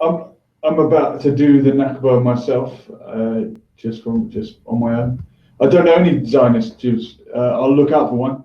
I'm I'm about to do the Nakba myself, just on my own. I don't know any Zionist Jews. I'll look out for one.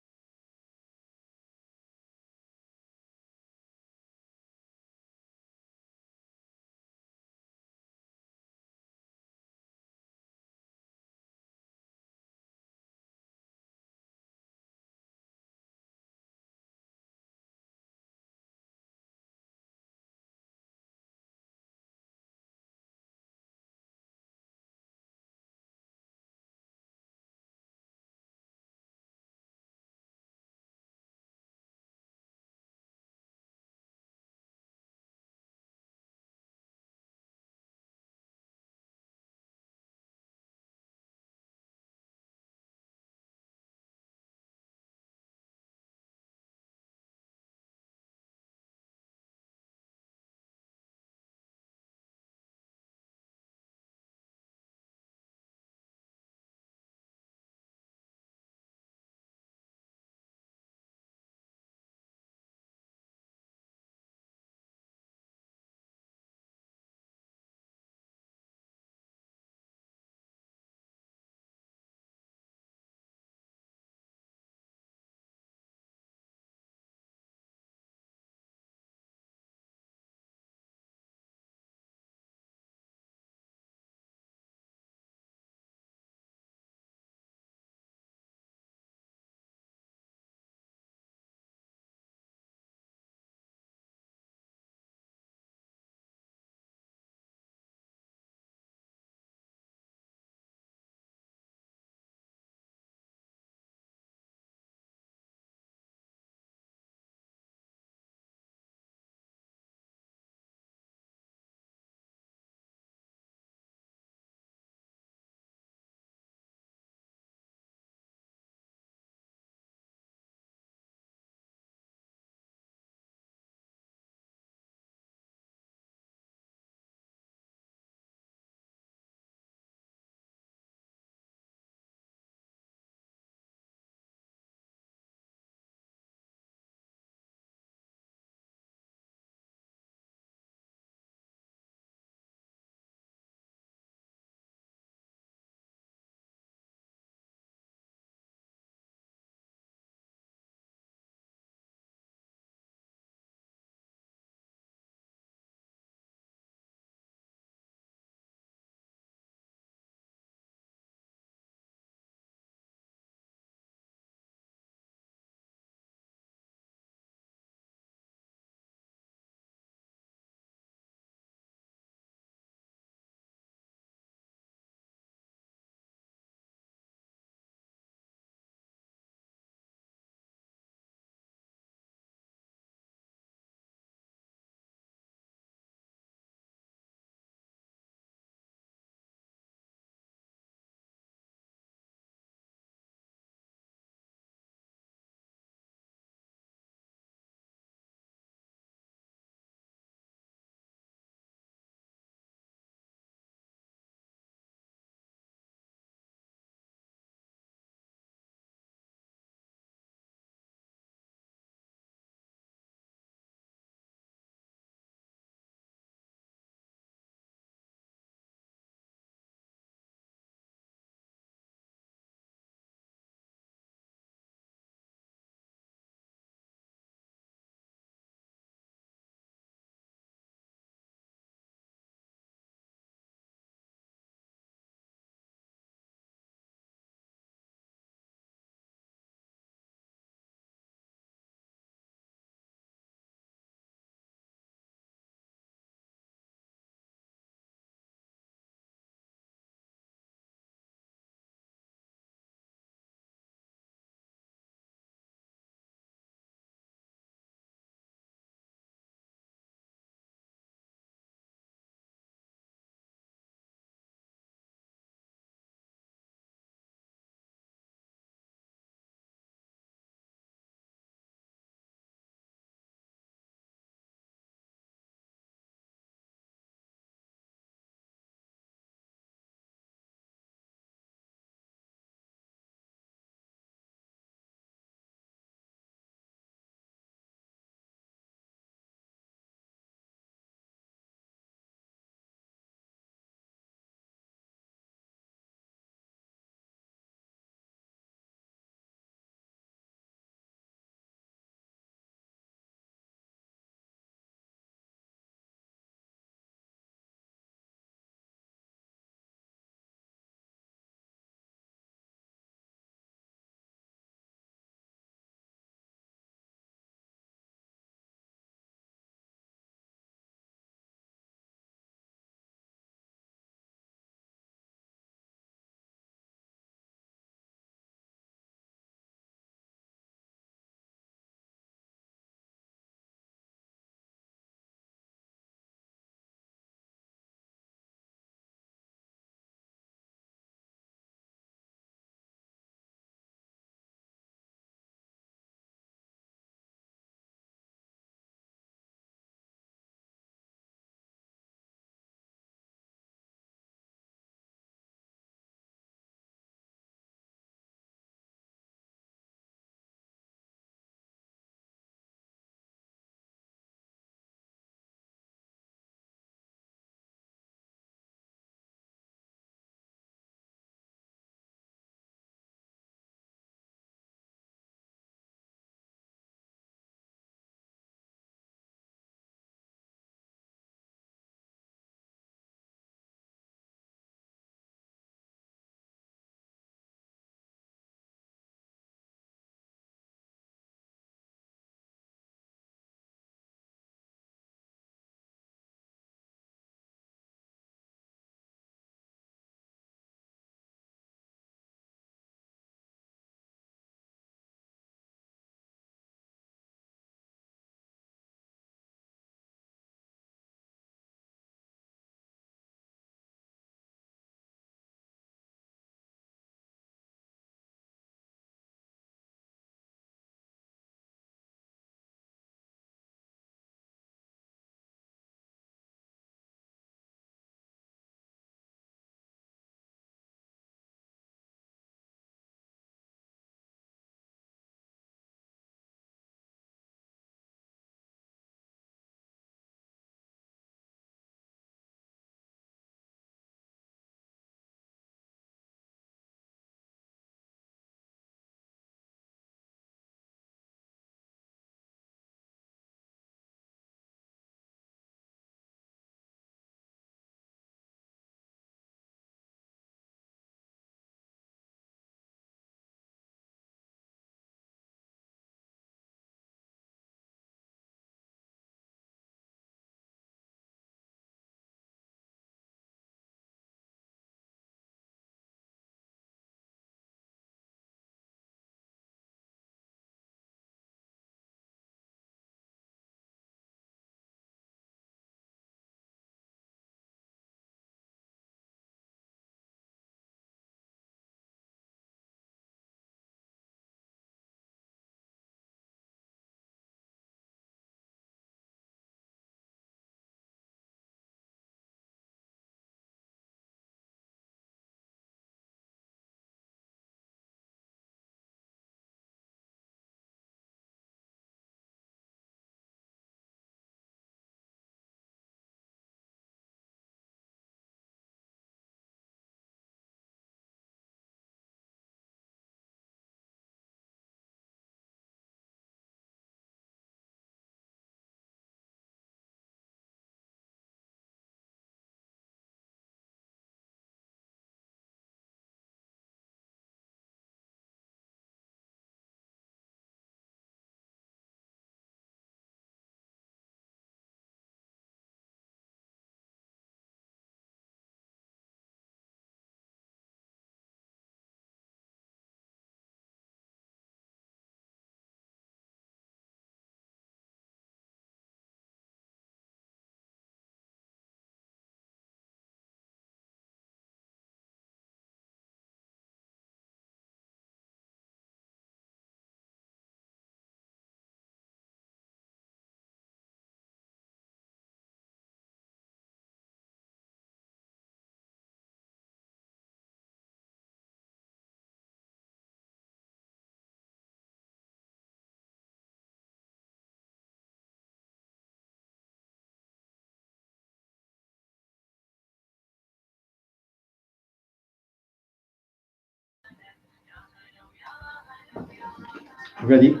Ready?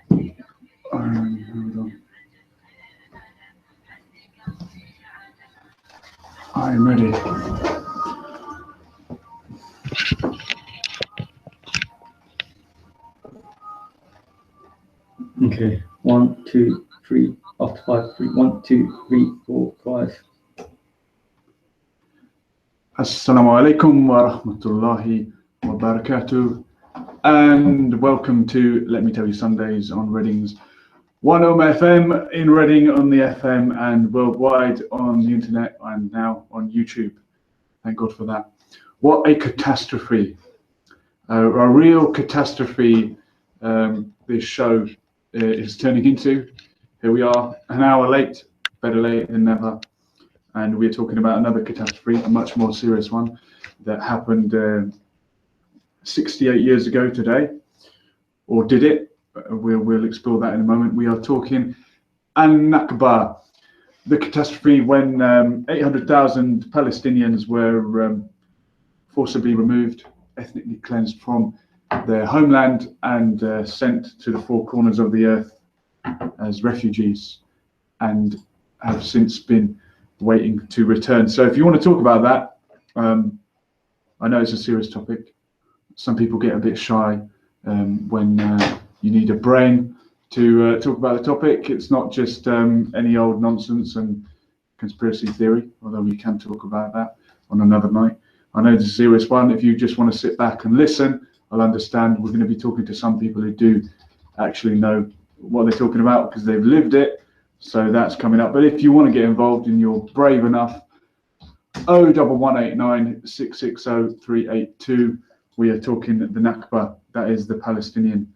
Hold on. I'm ready. Okay. 1, 2, 3. After 5, 3. 1, 2, 3, 4, 5. Assalamu alaikum wa rahmatullahi wa barakatuh. And welcome to Let Me Tell You Sundays on Reading's oneummahfm in Reading on the FM and worldwide on the internet and now on YouTube. Thank God for that. What a catastrophe. A real catastrophe this show is turning into. Here we are, an hour late, better late than never. And we're talking about another catastrophe, a much more serious one that happened 68 years ago today. Or did it? We'll explore that in a moment. We are talking Al-Nakba, the catastrophe when 800,000 Palestinians were forcibly removed, ethnically cleansed from their homeland and sent to the four corners of the earth as refugees and have since been waiting to return. So if you want to talk about that, I know it's a serious topic. Some people get a bit shy when you need a brain to talk about the topic. It's not just any old nonsense and conspiracy theory, although we can talk about that on another night. I know it's a serious one. If you just want to sit back and listen, I'll understand. We're going to be talking to some people who do actually know what they're talking about because they've lived it. So that's coming up. But if you want to get involved and you're brave enough, 01189 660 382. We are talking the Nakba, that is the Palestinian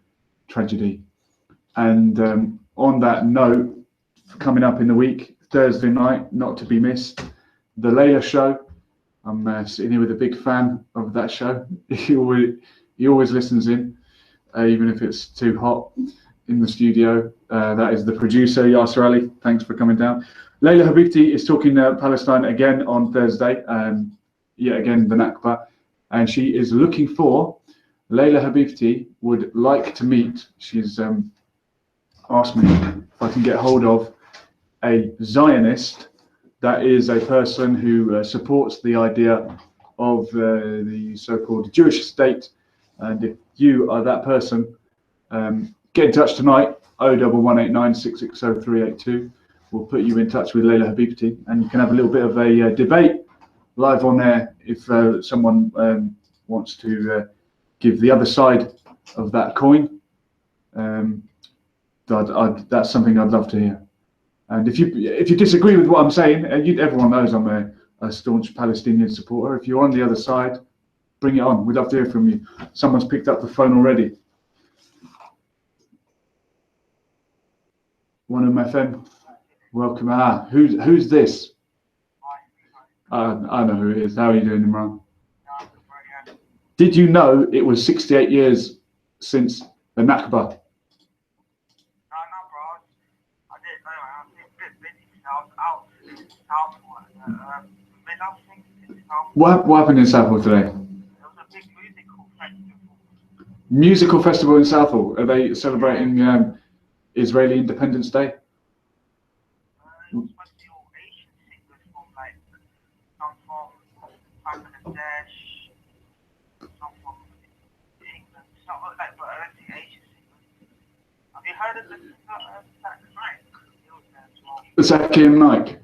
tragedy. And on that note, coming up in the week, Thursday night, not to be missed, the Layla show. I'm sitting here with a big fan of that show. He always listens in, even if it's too hot in the studio. That is the producer, Yasser Ali. Thanks for coming down. Layla Habibti is talking Palestine again on Thursday. Yet again, the Nakba. And she is looking for, Layla Habibti would like to meet, she's asked me if I can get hold of a Zionist, that is a person who supports the idea of the so-called Jewish state. And if you are that person, get in touch tonight, 01189 660 382. We'll put you in touch with Layla Habibti and you can have a little bit of a debate live on air if someone wants to give the other side of that coin. That's something I'd love to hear. And if you disagree with what I'm saying, everyone knows I'm a staunch Palestinian supporter. If you're on the other side, bring it on. We'd love to hear from you. Someone's picked up the phone already. oneummahfm, welcome. Who's this? I know who it is. How are you doing, Imran? Did you know it was 68 years since the Nakba? No, bro. I didn't know. I was a bit busy. I was out in Southall. What happened in Southall today? There was a big musical festival. Musical festival in Southall. Are they celebrating Israeli Independence Day? It was supposed to be all Asian singers from like some from Bangladesh, some from England, some like but only Asian singers. Have you heard of the Zach Knight? He was there as well. Zaki and Nike.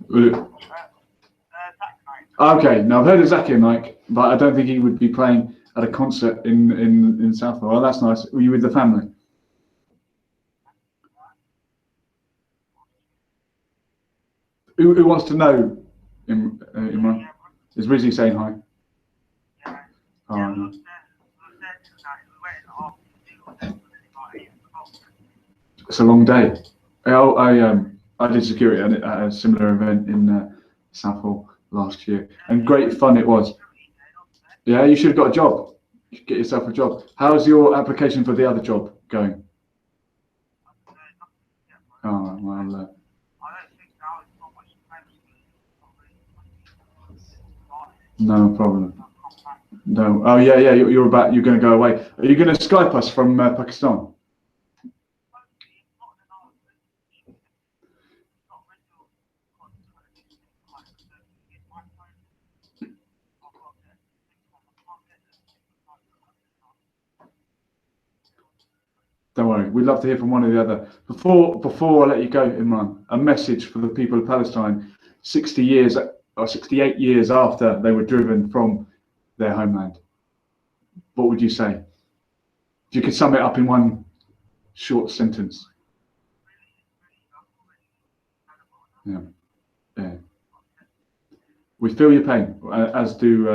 Zach Knight. Okay, now I've heard of Zaki and Nike, but I don't think he would be playing at a concert in Southall. Well, that's nice. Were you with the family? Who wants to know, Imran? Is Rizzy saying hi? Yeah. Oh, Yeah, we no. was there tonight. We went in the afternoon. It was about 8 o'clock. It's a long day. I did security at a similar event in Southall last year, and great fun it was. Yeah, you should have got a job. You should get yourself a job. How's your application for the other job going? Oh, well, I don't think now it's not much time. no problem. No. Oh, yeah. You're going to go away. Are you going to Skype us from Pakistan? Don't worry, we'd love to hear from one or the other. Before I let you go, Imran, a message for the people of Palestine 60 years or 68 years after they were driven from their homeland. What would you say? If you could sum it up in one short sentence. Yeah. Yeah. We feel your pain, as do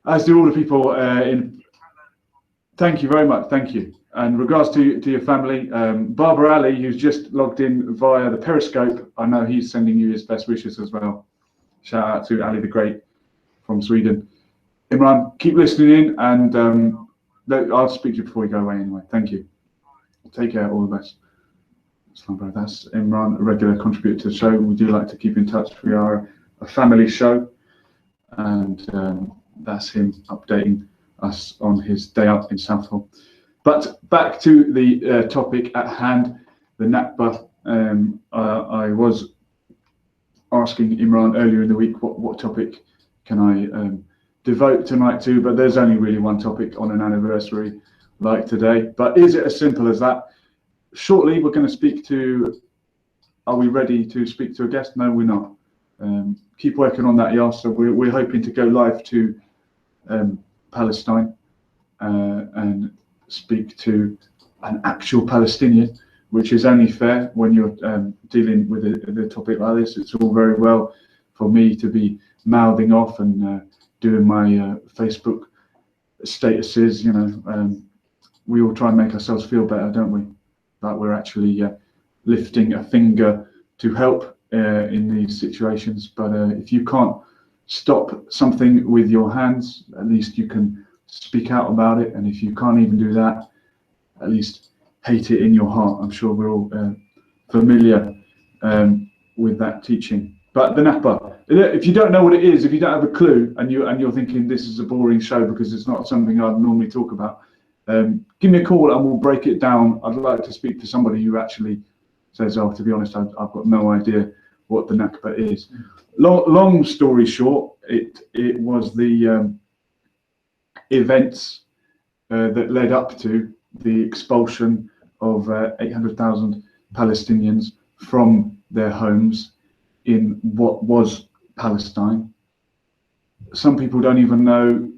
all the people in. Thank you very much. Thank you. And regards to your family, Barbara Ali, who's just logged in via the Periscope, I know he's sending you his best wishes as well. Shout out to Ali the Great from Sweden. Imran, keep listening in, and I'll speak to you before we go away anyway. Thank you. Take care. All the best. That's Imran, a regular contributor to the show. We do like to keep in touch. We are a family show, and that's him updating us on his day out in Southall. But back to the topic at hand, the Nakba. I was asking Imran earlier in the week what topic can I devote tonight to, but there's only really one topic on an anniversary like today. But is it as simple as that? Shortly, we're going to speak to. Are we ready to speak to a guest? No, we're not. Keep working on that, Yas. So we're hoping to go live to Palestine and speak to an actual Palestinian, which is only fair when you're dealing with a topic like this. It's all very well for me to be mouthing off and doing my Facebook statuses. You know, we all try and make ourselves feel better, don't we? That we're actually lifting a finger to help in these situations. But if you can't stop something with your hands, at least you can speak out about it. And if you can't even do that, at least hate it in your heart. I'm sure we're all familiar with that teaching. But the Nakba, if you don't know what it is, if you don't have a clue, and you're thinking this is a boring show because it's not something I'd normally talk about, give me a call and we'll break it down. I'd like to speak to somebody who actually says, "Oh, to be honest, I've got no idea what the Nakba is." Long story short, it was the events that led up to the expulsion of 800,000 Palestinians from their homes in what was Palestine. Some people don't even know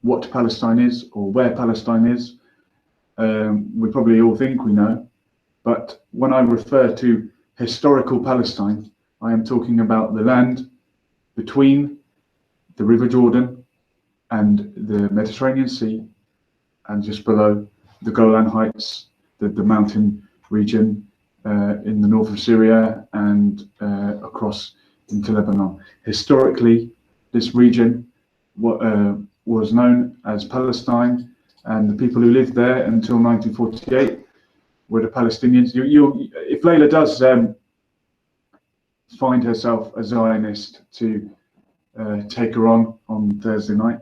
what Palestine is or where Palestine is. We probably all think we know, but when I refer to historical Palestine, I am talking about the land between the River Jordan and the Mediterranean Sea, and just below the Golan Heights, the mountain region in the north of Syria and across into Lebanon. Historically, this region was known as Palestine, and the people who lived there until 1948 were the Palestinians. If Layla does find herself a Zionist to take her on Thursday night,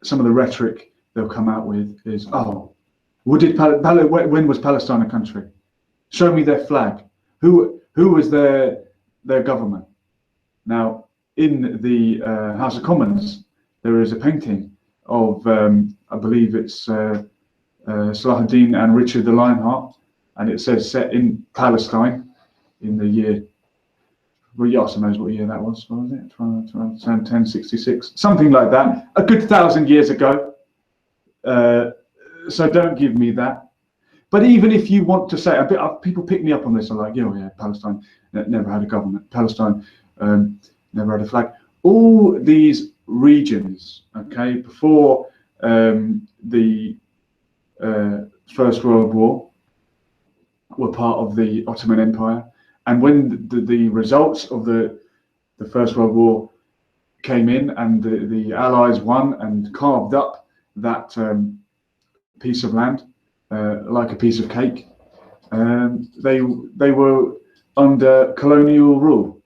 some of the rhetoric they'll come out with is, "Oh, when was Palestine a country? Show me their flag. Who was their government?" Now, in the House of Commons, there is a painting of, I believe it's Salahuddin and Richard the Lionheart, and it says set in Palestine in the year. Well, you also knows what year that was. What was it? 1066, something like that. A good 1,000 years ago. So don't give me that. But even if you want to say, people pick me up on this. I'm like, yeah, Palestine never had a government. Palestine never had a flag. All these regions, okay, before the First World War, were part of the Ottoman Empire. And when the results of the First World War came in and the Allies won and carved up that piece of land like a piece of cake, they were under colonial rule.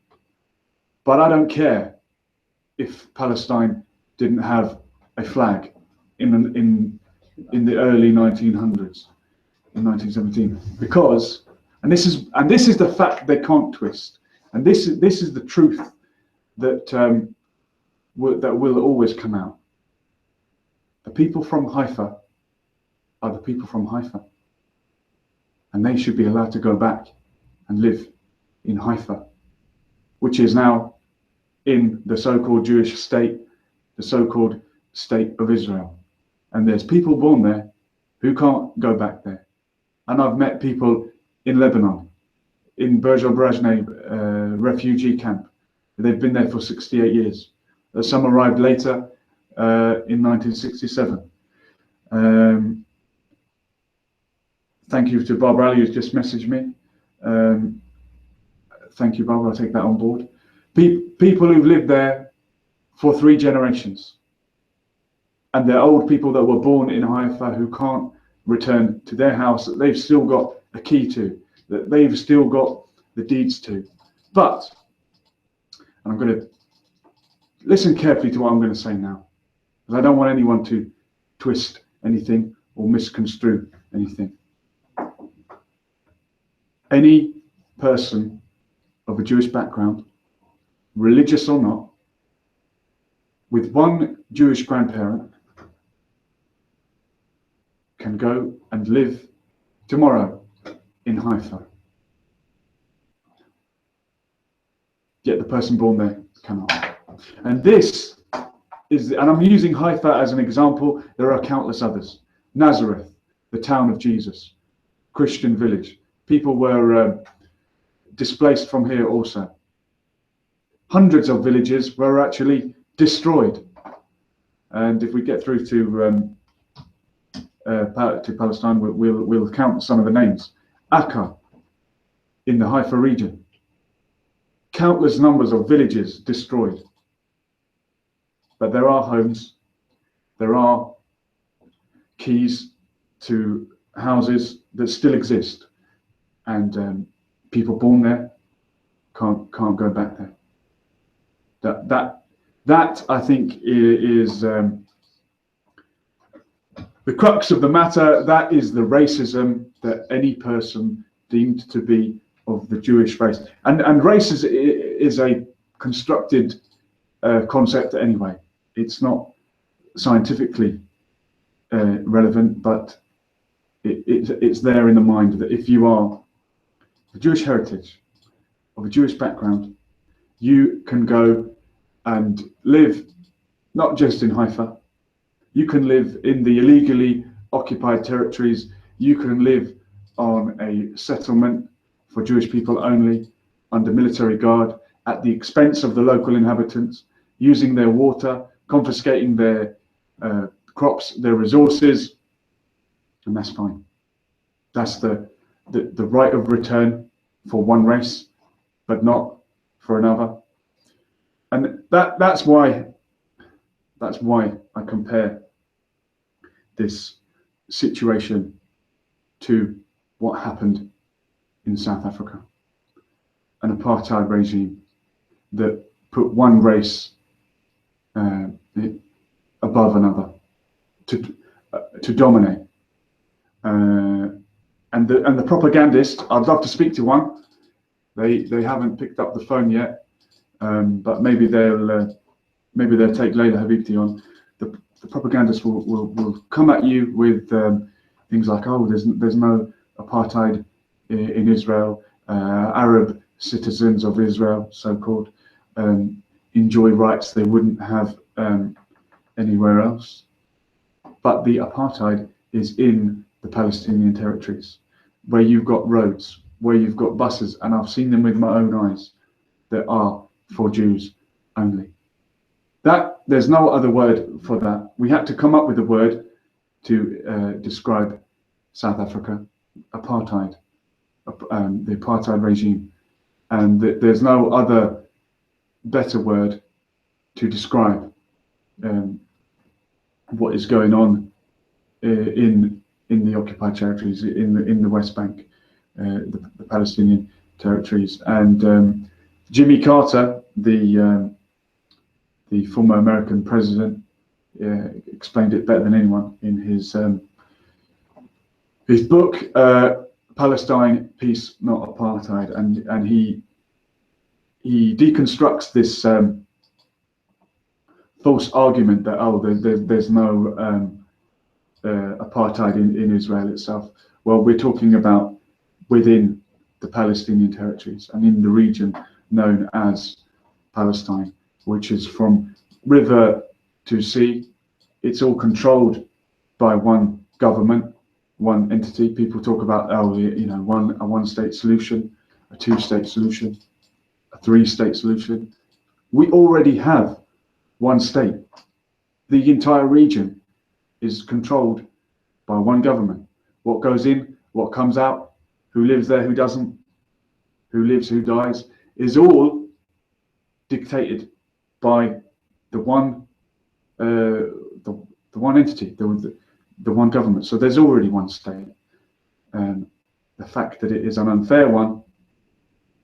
But I don't care if Palestine didn't have a flag in the early 1900s, in 1917, because and this is the fact they can't twist, and this is the truth that will always come out. The people from Haifa are the people from Haifa. and they should be allowed to go back and live in Haifa, which is now in the so-called Jewish state, the so-called state of Israel. And there's people born there who can't go back there. And I've met people in Lebanon, in Berger-Brezhnev refugee camp. They've been there for 68 years. Some arrived later in 1967. Thank you to Barbara Ali, who's just messaged me. Thank you, Barbara, I'll take that on board. People who've lived there for 3 generations. And they're old people that were born in Haifa who can't return to their house that they've still got a key to, that they've still got the deeds to. But, and I'm going to listen carefully to what I'm going to say now, because I don't want anyone to twist anything or misconstrue anything. Any person of a Jewish background, religious or not, with one Jewish grandparent, can go and live tomorrow in Haifa. Yet the person born there cannot. And this is, and I'm using Haifa as an example, there are countless others. Nazareth, the town of Jesus, Christian village. People were displaced from here also. Hundreds of villages were actually destroyed. And if we get through to Palestine, we'll count some of the names. Akka, in the Haifa region. Countless numbers of villages destroyed. But there are homes, there are keys to houses that still exist. And people born there can't go back there. That I think is the crux of the matter. That is the racism that any person deemed to be of the Jewish race. And race is a constructed concept anyway. It's not scientifically relevant, but it's there in the mind that if you are a Jewish heritage, of a Jewish background, you can go and live not just in Haifa, you can live in the illegally occupied territories, you can live on a settlement for Jewish people only, under military guard, at the expense of the local inhabitants, using their water, confiscating their crops, their resources, and that's fine. That's the right of return for one race, but not for another. And that's why I compare this situation to what happened in South Africa, an apartheid regime that put one race above another to dominate. And the propagandist, I'd love to speak to one. They haven't picked up the phone yet, but maybe they'll take Leila Habibti on. The propagandist will come at you with things like, oh, there's no apartheid in Israel. Arab citizens of Israel, so-called, enjoy rights they wouldn't have anywhere else. But the apartheid is in the Palestinian territories, where you've got roads, where you've got buses, and I've seen them with my own eyes, that are for Jews only. There's no other word for that. We had to come up with a word to describe South Africa, apartheid, the apartheid regime, and there's no other better word to describe what is going on in the occupied territories, in the West Bank, the Palestinian territories. And Jimmy Carter, the former American president, explained it better than anyone in his book, Palestine, Peace, Not Apartheid, and he deconstructs this false argument that, oh, there's no apartheid in Israel itself. Well, we're talking about within the Palestinian territories and in the region known as Palestine, which is from river to sea. It's all controlled by one government, one entity. People talk about, oh, you know, a one-state solution, a two-state solution, a three-state solution. We already have one state. The entire region is controlled by one government. What goes in, what comes out, who lives there, who doesn't, who lives, who dies, is all dictated by the one one entity, the one government. So there's already one state. The fact that it is an unfair one,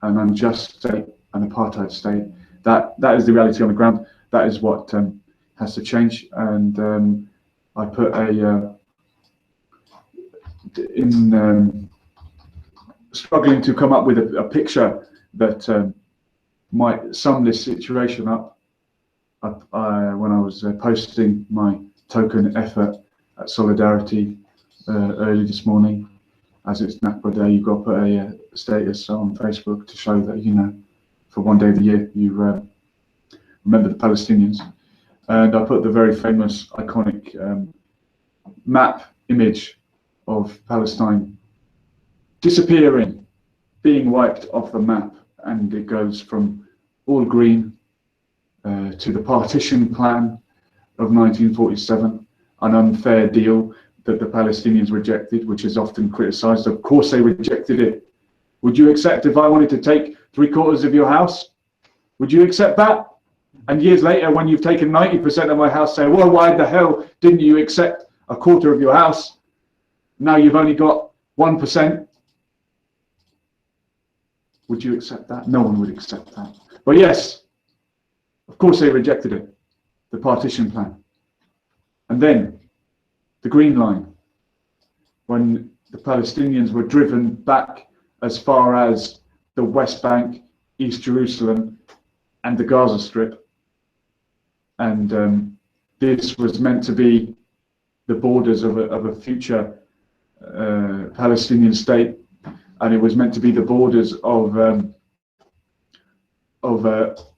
an unjust state, an apartheid state, that is the reality on the ground. That is what has to change. And I put struggling to come up with a picture that might sum this situation up. When I was posting my token effort at Solidarity early this morning, as it's Nakba Day, you've got to put a status on Facebook to show that, you know, for one day of the year you remember the Palestinians. And I put the very famous, iconic map image of Palestine disappearing, being wiped off the map, and it goes from all green to the partition plan of 1947, an unfair deal that the Palestinians rejected, which is often criticized. Of course they rejected it. Would you accept if I wanted to take 3/4 of your house? Would you accept that? And years later, when you've taken 90% of my house, say, well, why the hell didn't you accept 1/4 of your house? Now you've only got 1%. Would you accept that? No one would accept that. But yes, of course they rejected it, the partition plan. And then the Green Line, when the Palestinians were driven back as far as the West Bank, East Jerusalem, and the Gaza Strip. And this was meant to be the borders of a future Palestinian state, and it was meant to be the borders of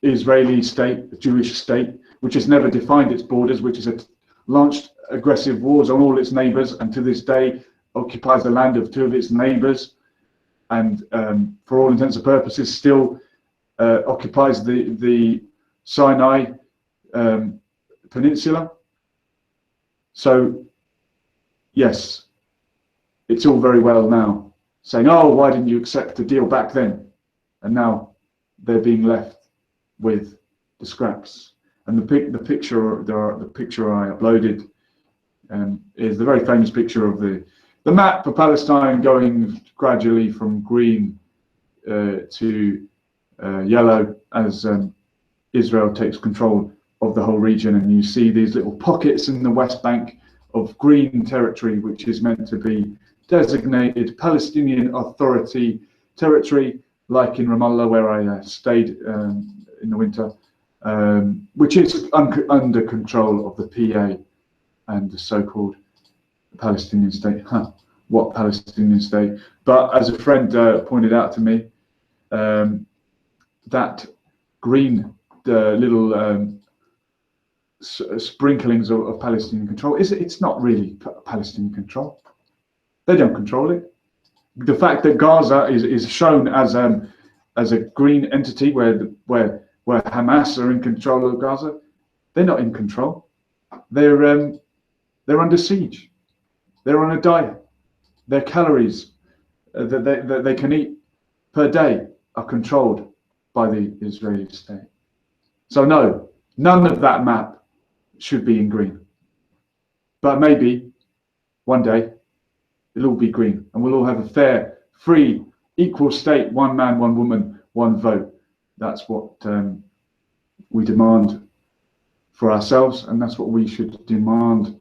Israeli state, a Jewish state, which has never defined its borders, which has launched aggressive wars on all its neighbors, and to this day occupies the land of 2 of its neighbors, and for all intents and purposes still occupies the Sinai Peninsula. So yes, it's all very well now saying, oh, why didn't you accept the deal back then? And now they're being left with the scraps. And the picture I uploaded is the very famous picture of the map for Palestine going gradually from green to yellow as Israel takes control of the whole region. And you see these little pockets in the West Bank of green territory, which is meant to be designated Palestinian Authority territory, like in Ramallah, where I stayed in the winter, which is under control of the PA and the so-called Palestinian state. What Palestinian state? But as a friend pointed out to me, that green, the little sprinklings of Palestinian control, it's not really Palestinian control. They don't control it. The fact that Gaza is shown as a green entity where Hamas are in control of Gaza, they're not in control. They're under siege. They're on a diet. Their calories that they can eat per day are controlled by the Israeli state. So no, none of that map should be in green. But maybe one day it'll all be green, and we'll all have a fair, free, equal state, one man, one woman, one vote. That's what we demand for ourselves, and that's what we should demand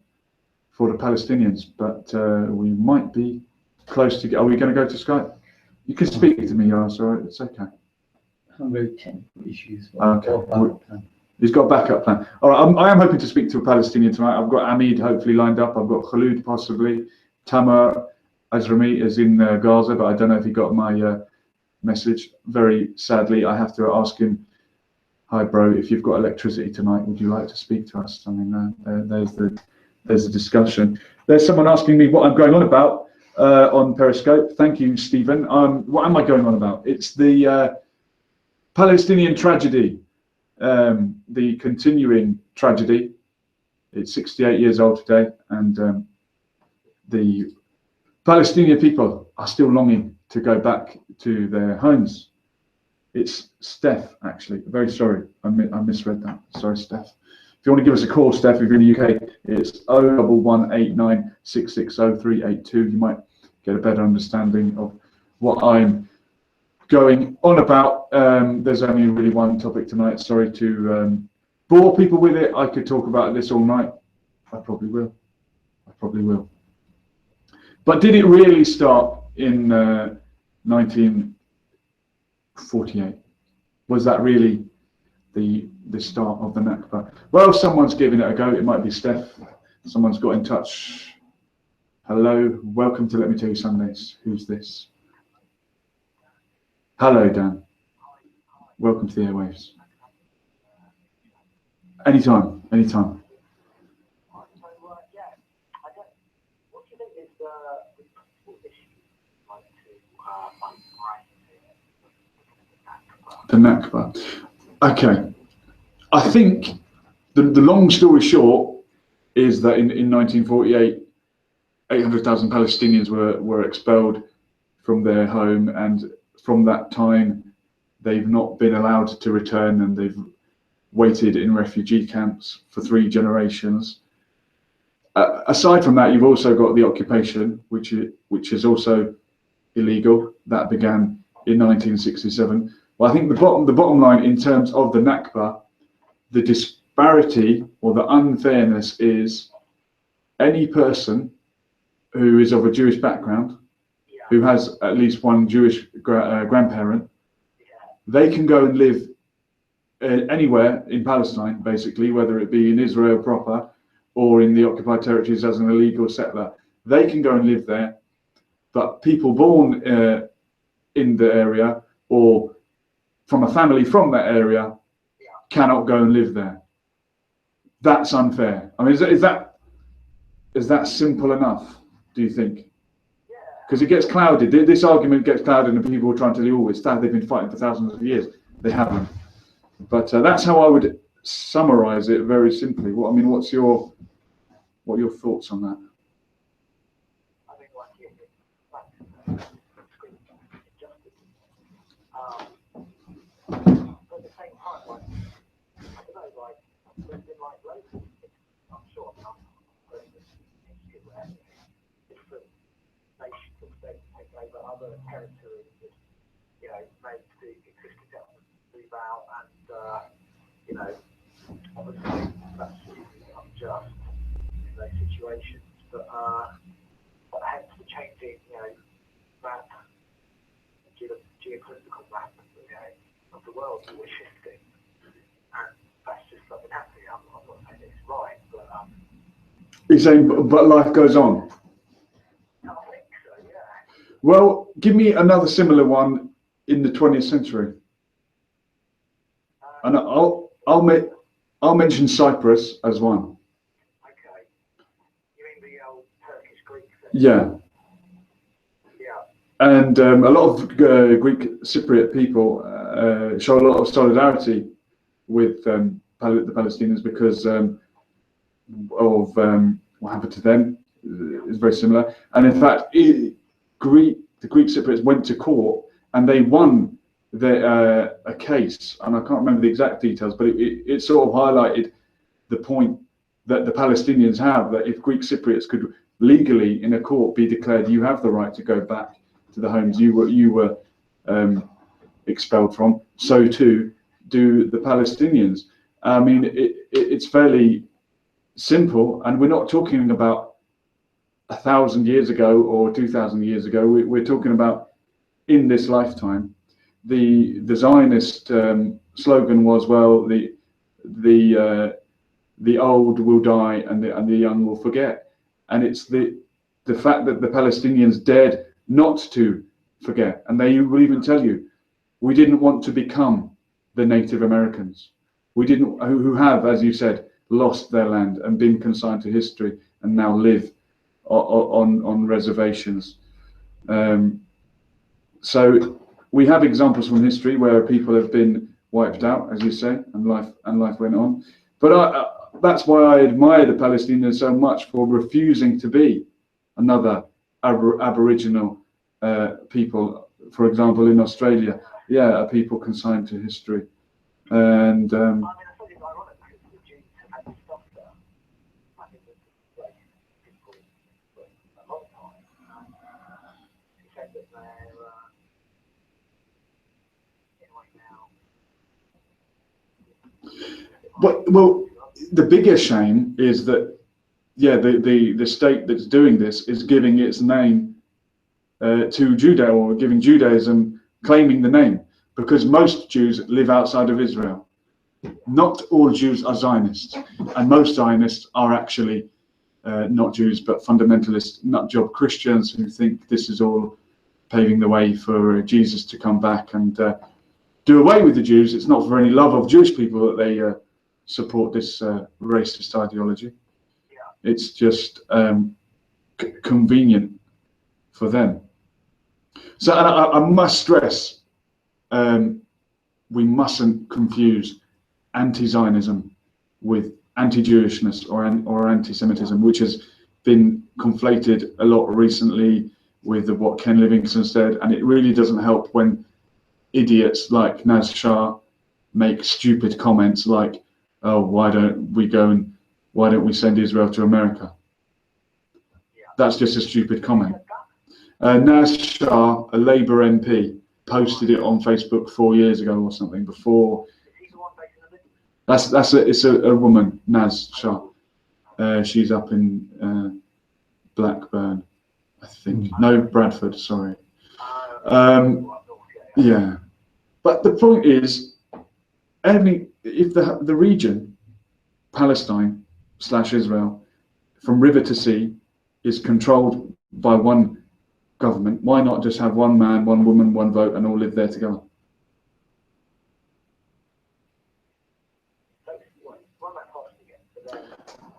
for the Palestinians. But we might be close to. Are we going to go to Skype? You can speak to me, Yasser. It's okay. Very technical issues. Okay. He's got a backup plan. All right, I am hoping to speak to a Palestinian tonight. I've got Amid hopefully lined up. I've got Khalud possibly, Tamar, Azrami is in Gaza, but I don't know if he got my message. Very sadly, I have to ask him, hi bro, if you've got electricity tonight, would you like to speak to us? I mean, there's the discussion. There's someone asking me what I'm going on about on Periscope. Thank you, Stephen. What am I going on about? It's the Palestinian tragedy, the continuing tragedy. It's 68 years old today, and the Palestinian people are still longing to go back to their homes. It's Steph, actually. Very sorry, I misread that. Sorry, Steph. If you want to give us a call, Steph, if you're in the UK, it's 01189660382. You might get a better understanding of what I'm going on about. There's only really one topic tonight. Sorry to bore people with it. I could talk about this all night. I probably will. But did it really start in 1948? Was that really the start of the Nakba? Well, someone's giving it a go. It might be Steph. Someone's got in touch. Hello, welcome to Let Me Tell You Sundays. Who's this? Hello, Dan. Welcome to the airwaves. Anytime. The Nakba. Okay. I think the long story short is that in 1948, 800,000 Palestinians were expelled from their home, and from that time they've not been allowed to return, and they've waited in refugee camps for 3 generations. Aside from that, you've also got the occupation, which is also illegal. That began in 1967. Well, I think the bottom line in terms of the Nakba, the disparity or the unfairness is any person who is of a Jewish background, who has at least one Jewish grandparent, they can go and live anywhere in Palestine, basically, whether it be in Israel proper or in the occupied territories as an illegal settler. They can go and live there, but people born in the area or from a family from that area cannot go and live there. That's unfair. I mean, is that simple enough, do you think? Because it gets clouded. This argument gets clouded, and people are trying to do it's that they've been fighting for thousands of years. They haven't. But that's how I would summarize it very simply. What's your thoughts on that? I think at the same time, I don't know, there's been loads of things, I'm sure, different nations or states take over other territories that, made the existing government move out, and, obviously that's unjust in those situations, but hence the changing, map, geopolitical map, of the world that we're shifting, and that's just something happening. I'm not saying it's right, but You're saying, but life goes on. I think so, yeah. Well, give me another similar one in the 20th century, and I'll mention Cyprus as one. Okay. You mean the old Turkish Greek thing? Yeah. And a lot of Greek Cypriot people show a lot of solidarity with the Palestinians because of what happened to them is very similar. And in fact, the Greek Cypriots went to court and they won a case. And I can't remember the exact details, but it sort of highlighted the point that the Palestinians have, that if Greek Cypriots could legally in a court be declared you have the right to go back to the homes you were expelled from, so too do the Palestinians. I mean, it's fairly simple, and we're not talking about 1,000 years ago or 2,000 years ago. We're talking about in this lifetime. The Zionist slogan was, well, the old will die and the young will forget, and it's the the fact that the Palestinians dared not to forget, and they will even tell you, we didn't want to become the Native Americans. We didn't, who have, as you said, lost their land and been consigned to history and now live on reservations. So we have examples from history where people have been wiped out, as you say, and life went on. But that's why I admire the Palestinians so much for refusing to be another Aboriginal people. For example, in Australia, yeah, a people consigned to history. And I mean, I thought it's ironic because the Jews had the stuff there. I think that like, people for a long time said that they're in right now. well, the biggest shame is that, yeah, the state that's doing this is giving its name to Judah, or giving Judaism, claiming the name, because most Jews live outside of Israel. Not all Jews are Zionists, and most Zionists are actually not Jews, but fundamentalist nutjob Christians who think this is all paving the way for Jesus to come back and do away with the Jews. It's not for any love of Jewish people that they support this racist ideology. It's just convenient for them. So I must stress, we mustn't confuse anti-Zionism with anti-Jewishness or anti-Semitism, which has been conflated a lot recently with what Ken Livingstone said, and it really doesn't help when idiots like Naz Shah make stupid comments like, "Oh, why don't we send Israel to America?" That's just a stupid comment. Naz Shah, a Labour MP, posted it on Facebook 4 years ago or something. Before, it's a woman, Naz Shah. She's up in Blackburn, I think. No, Bradford. Sorry. Yeah, but the point is, if the region, Palestine / Israel, from river to sea, is controlled by one government, why not just have one man, one woman, one vote, and all live there together?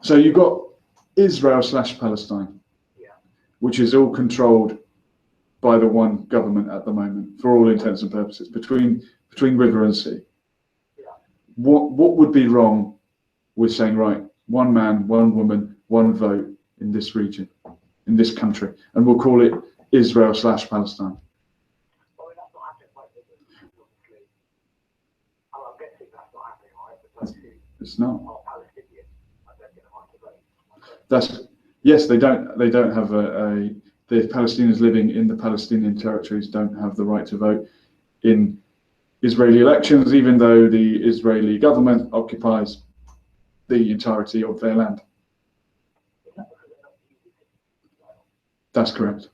So you've got Israel / Palestine, which is all controlled by the one government at the moment, for all intents and purposes, between river and sea. What would be wrong with saying, right, one man, one woman, one vote in this region, in this country, and we'll call it Israel / Palestine? It's not. Yes, they don't have the Palestinians living in the Palestinian territories don't have the right to vote in Israeli elections, even though the Israeli government occupies the entirety of their land. That's correct.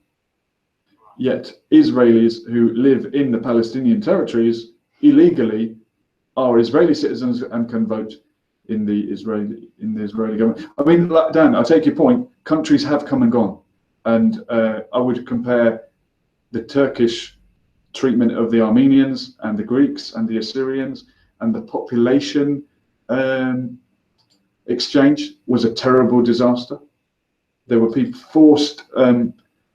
Yet Israelis who live in the Palestinian territories illegally are Israeli citizens and can vote in the Israeli government. I mean, Dan, I take your point. Countries have come and gone, and I would compare the Turkish treatment of the Armenians and the Greeks and the Assyrians, and the population exchange was a terrible disaster. There were people forced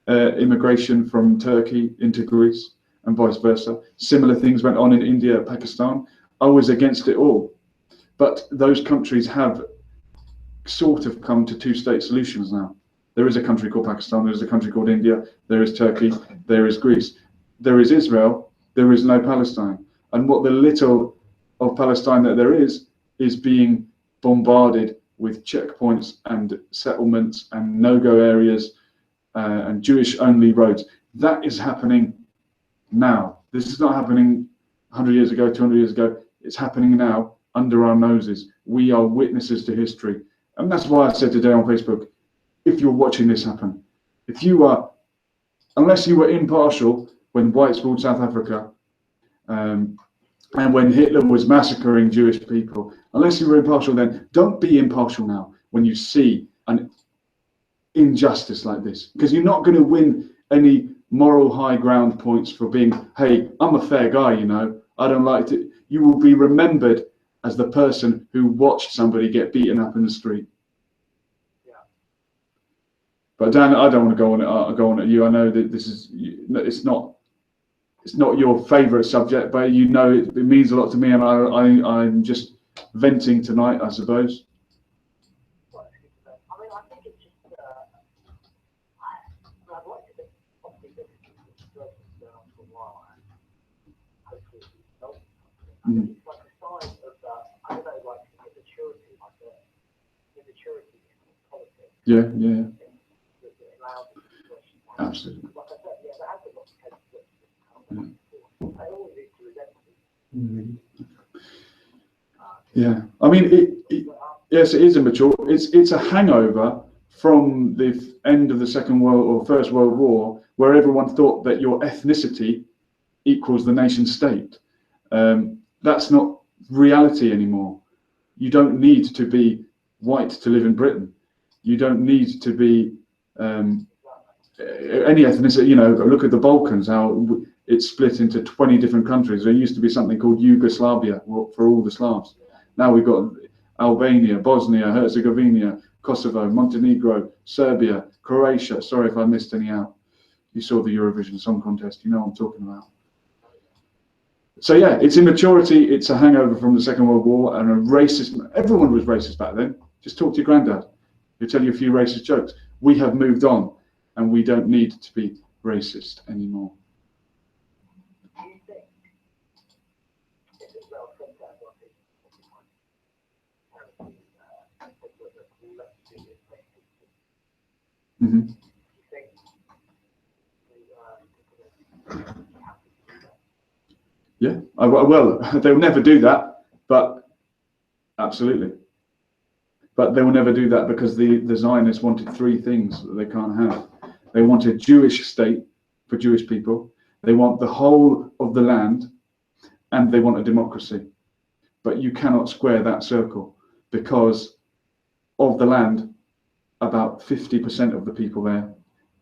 immigration from Turkey into Greece and vice versa. Similar things went on in India, Pakistan. I was against it all. But those countries have sort of come to two-state solutions now. There is a country called Pakistan, there is a country called India, there is Turkey, there is Greece. There is Israel, there is no Palestine. And what the little of Palestine that there is being bombarded with checkpoints and settlements and no-go areas and Jewish-only roads. That is happening now. This is not happening 100 years ago, 200 years ago. It's happening now under our noses. We are witnesses to history. And that's why I said today on Facebook, if you're watching this happen, unless you were impartial when whites ruled South Africa, and when Hitler was massacring Jewish people, unless you were impartial then, don't be impartial now when you see injustice like this, because you're not going to win any moral high ground points for being, hey, I'm a fair guy, you know, I don't like to. You will be remembered as the person who watched somebody get beaten up in the street. Yeah. But Dan, I don't want to go on at you. I know that this is, it's not your favourite subject, but you know it means a lot to me, and I'm just venting tonight, I suppose. Well, I mean, I think it's just, I'd like to think, obviously, this situation has been on for a while, and hopefully it's helped. I think it's like a sign of, I don't know, like immaturity, like immaturity in politics. Yeah. That allows this situation. Absolutely. Like I said, yeah, there has been lots of cases that come before. They always lead to resentment. Yeah, I mean, yes, it is immature. It's a hangover from the end of the First World War, where everyone thought that your ethnicity equals the nation state. That's not reality anymore. You don't need to be white to live in Britain. You don't need to be any ethnicity. You know, look at the Balkans, how it's split into 20 different countries. There used to be something called Yugoslavia for all the Slavs. Now we've got Albania, Bosnia, Herzegovina, Kosovo, Montenegro, Serbia, Croatia. Sorry if I missed any out. You saw the Eurovision Song Contest. You know what I'm talking about. So yeah, it's immaturity. It's a hangover from the Second World War and a racist. Everyone was racist back then. Just talk to your granddad. He'll tell you a few racist jokes. We have moved on, and we don't need to be racist anymore. Mm-hmm. Yeah, well, they'll never do that, but absolutely. But they will never do that because the Zionists wanted three things that they can't have. They want a Jewish state for Jewish people, they want the whole of the land, and they want a democracy. But you cannot square that circle, because of the land, about 50% of the people there,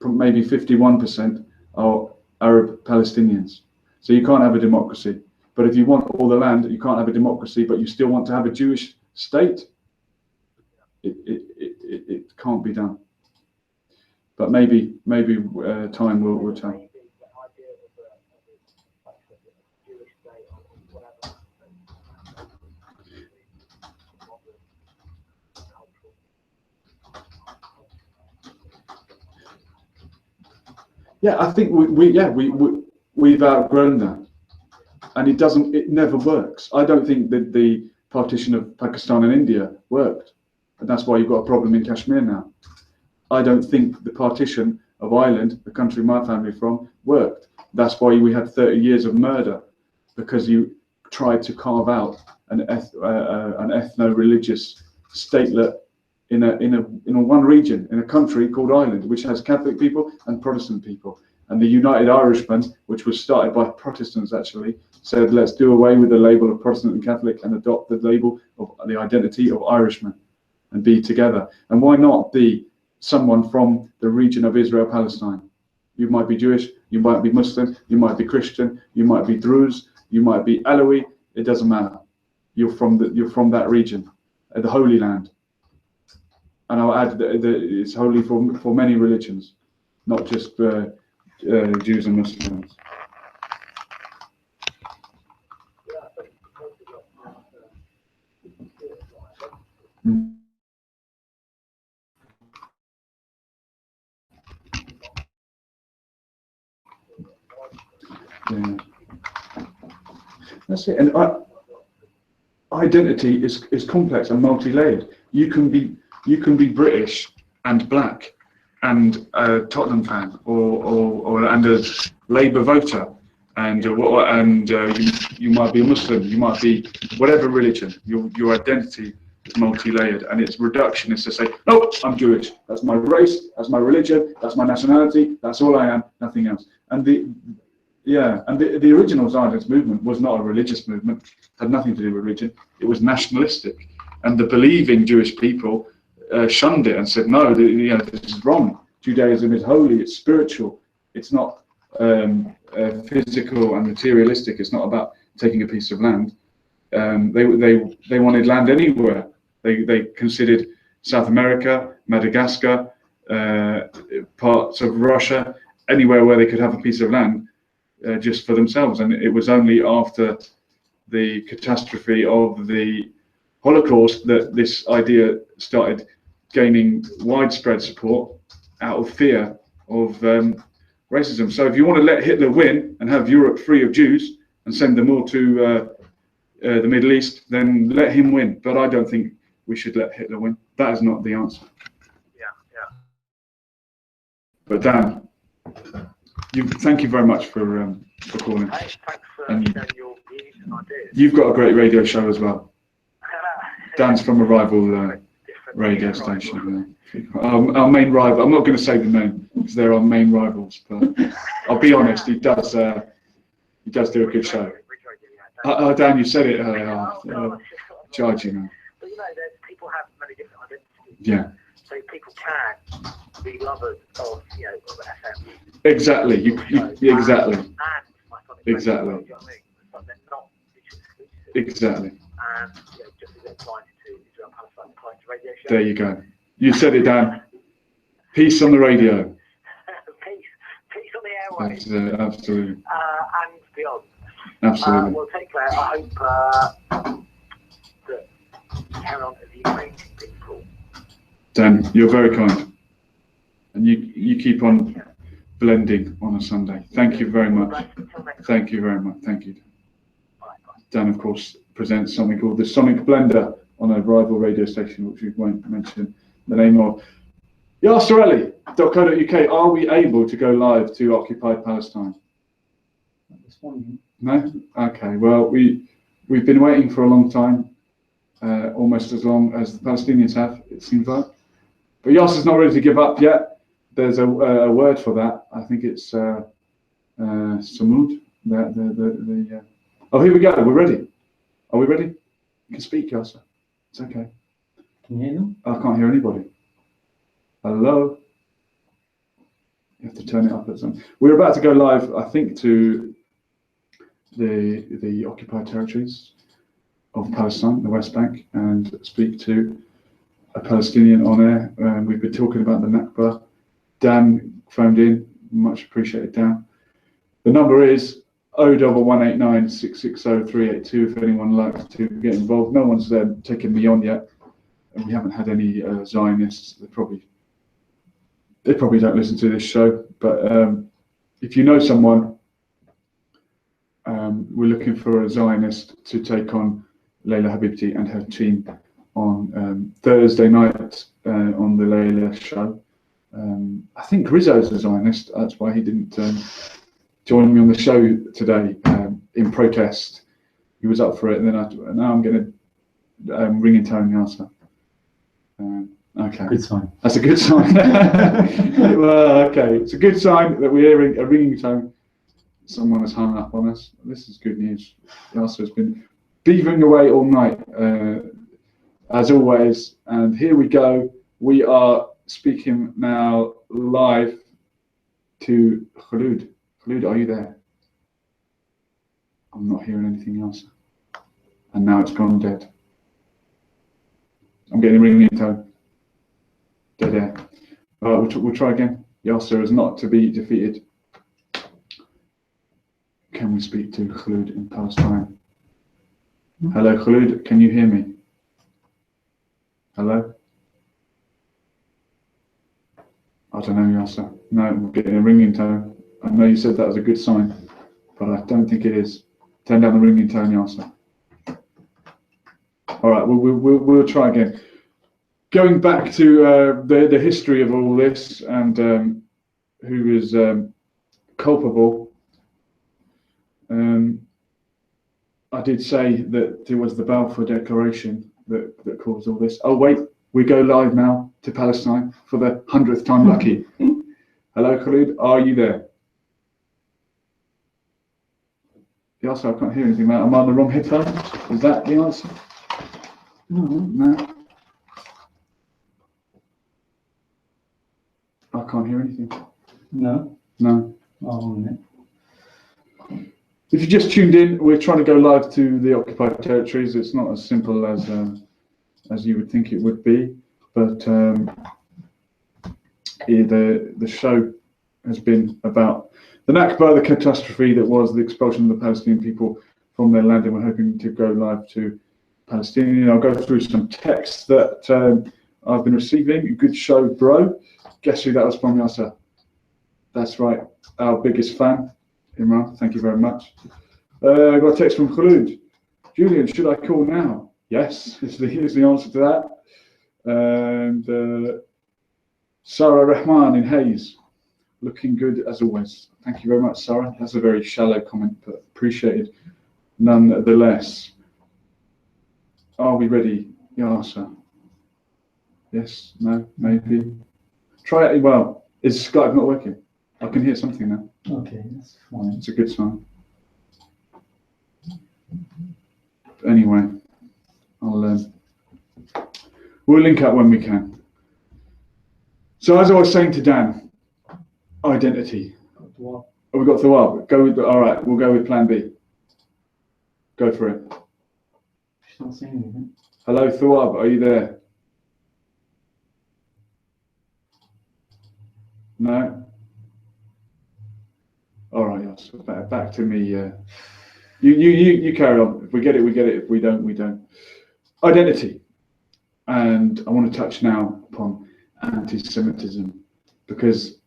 maybe 51%, are Arab Palestinians. So you can't have a democracy. But if you want all the land, you can't have a democracy, but you still want to have a Jewish state. It can't be done. But maybe time will tell. Yeah, I think we've outgrown that, and it never works. I don't think that the partition of Pakistan and India worked, and that's why you've got a problem in Kashmir now. I don't think the partition of Ireland, the country my family from, worked. That's why we had 30 years of murder, because you tried to carve out an ethno-religious statelet in a one region, in a country called Ireland, which has Catholic people and Protestant people. And the United Irishmen, which was started by Protestants actually, said let's do away with the label of Protestant and Catholic and adopt the label of the identity of Irishmen and be together. And why not be someone from the region of Israel, Palestine? You might be Jewish, you might be Muslim, you might be Christian, you might be Druze, you might be Alawi. It doesn't matter. You're from that region, the Holy Land. And I'll add that it's holy for many religions, not just Jews and Muslims. Mm. Yeah. That's it. And identity is complex and multi-layered. You can be British and black and a Tottenham fan, or a Labour voter, and you might be a Muslim, you might be whatever religion. Your identity is multi-layered, and it's reductionist to say, no, I'm Jewish. That's my race. That's my religion. That's my nationality. That's all I am. Nothing else. And the original Zionist movement was not a religious movement. It had nothing to do with religion. It was nationalistic, and the believing Jewish people shunned it and said, no, this is wrong. Judaism is holy, it's spiritual, it's not physical and materialistic. It's not about taking a piece of land. They wanted land anywhere. They considered South America, Madagascar, parts of Russia, anywhere where they could have a piece of land just for themselves. And it was only after the catastrophe of the Holocaust that this idea started gaining widespread support out of fear of racism. So if you want to let Hitler win and have Europe free of Jews and send them all to the Middle East, then let him win. But I don't think we should let Hitler win. That is not the answer. Yeah. But Dan, thank you very much for calling. Hey, thanks for And sharing your views and ideas. You've got a great radio show as well. Dan's from a rival radio station. Our main rival. I'm not going to say the name because they're our main rivals. But I'll be honest, he does do a good show. Oh, Dan, you said it earlier. Charging him. But you know, people have many different identities. Yeah. So people can be lovers of, of FM. Exactly. Exactly. And my sonic Exactly. radio, you know what I mean? But they're not mutually exclusive. Exactly. And just as inclined to Israel Palestine inclined to radio show. There you go. You said it, Dan. Peace on the radio. Peace on the airwaves. Absolutely. And beyond. Absolutely. Well, take care. I hope that carry on as Ukraine people. Dan, you're very kind. And you keep on blending on a Sunday. Thank you very much. Thank you very much. Thank you. Dan, of course, presents something called the Sonic Blender on a rival radio station, which we won't mention the name of. Yasserelli.co.uk. Are we able to go live to occupied Palestine? This morning. No? Okay. Well, we've been waiting for a long time, almost as long as the Palestinians have, it seems like. But Yasser's not ready to give up yet. There's a word for that. I think it's samud. Oh, here we go. We're ready. Are we ready? You can speak, Yasser. It's okay. Can you hear them? I can't hear anybody. Hello? You have to turn it up at some. We're about to go live, I think, to the occupied territories of Palestine, the West Bank, and speak to a Palestinian on air. We've been talking about the Nakba. Dan phoned in. Much appreciated, Dan. The number is 01189 660 382 if anyone likes to get involved. No one's taken me on yet, and we haven't had any Zionists. They probably don't listen to this show, but if you know someone, we're looking for a Zionist to take on Leila Habibti and her team on Thursday night on the Leila show. I think Rizzo's a Zionist. That's why he didn't join me on the show today in protest. He was up for it, and then now I'm going to ring in tone the answer. Okay. Good sign. That's a good sign. Well, okay. It's a good sign that we're hearing a ringing tone. Someone has hung up on us. This is good news. Yasser has been beavering away all night, as always. And here we go. We are speaking now live to Khulud. Khulud, are you there? I'm not hearing anything else. And now it's gone dead. I'm getting a ringing tone. Dead air. We'll try again. Yasser is not to be defeated. Can we speak to Khulud in Palestine? Hello, Khulud. Can you hear me? Hello? I don't know, Yasser. No, we're getting a ringing tone. I know you said that was a good sign, but I don't think it is. Turn down the ringing tone, Yasser. All right, we'll try again. Going back to the history of all this and who is culpable, I did say that it was the Balfour Declaration that caused all this. Oh wait, we go live now to Palestine for the 100th time lucky. Hello, Khulud, are you there? Yes, I can't hear anything, mate. Am I on the wrong headphones? Is that the answer? No. hear anything. No. No. Oh, no. If you just tuned in, we're trying to go live to the occupied territories. It's not as simple as you would think it would be, but the show has been about the Nakba, the catastrophe that was the expulsion of the Palestinian people from their land, and we're hoping to go live to Palestinian. I'll go through some texts that I've been receiving. Good show, bro. Guess who that was from, Yasser? That's right, our biggest fan, Imran. Thank you very much. I got a text from Khulud. Julian, should I call now? Yes, is the answer to that. And Sarah Rahman in Hayes, looking good as always. Thank you very much, Sarah. That's a very shallow comment, but appreciated nonetheless. Are we ready, Yasser? Yes, no, maybe. Try it. Well, is Skype not working? I can hear something now. Okay, that's fine. It's a good sign. Anyway, we'll link up when we can. So as I was saying to Dan, identity. What? Oh, we got Thawab. Go with. All right, we'll go with Plan B. Go for it. She's not saying anything. Hello, Thawab. Are you there? No. All right, yes. Back to me. You carry on. If we get it, we get it. If we don't, we don't. Identity. And I want to touch now upon anti-Semitism, because,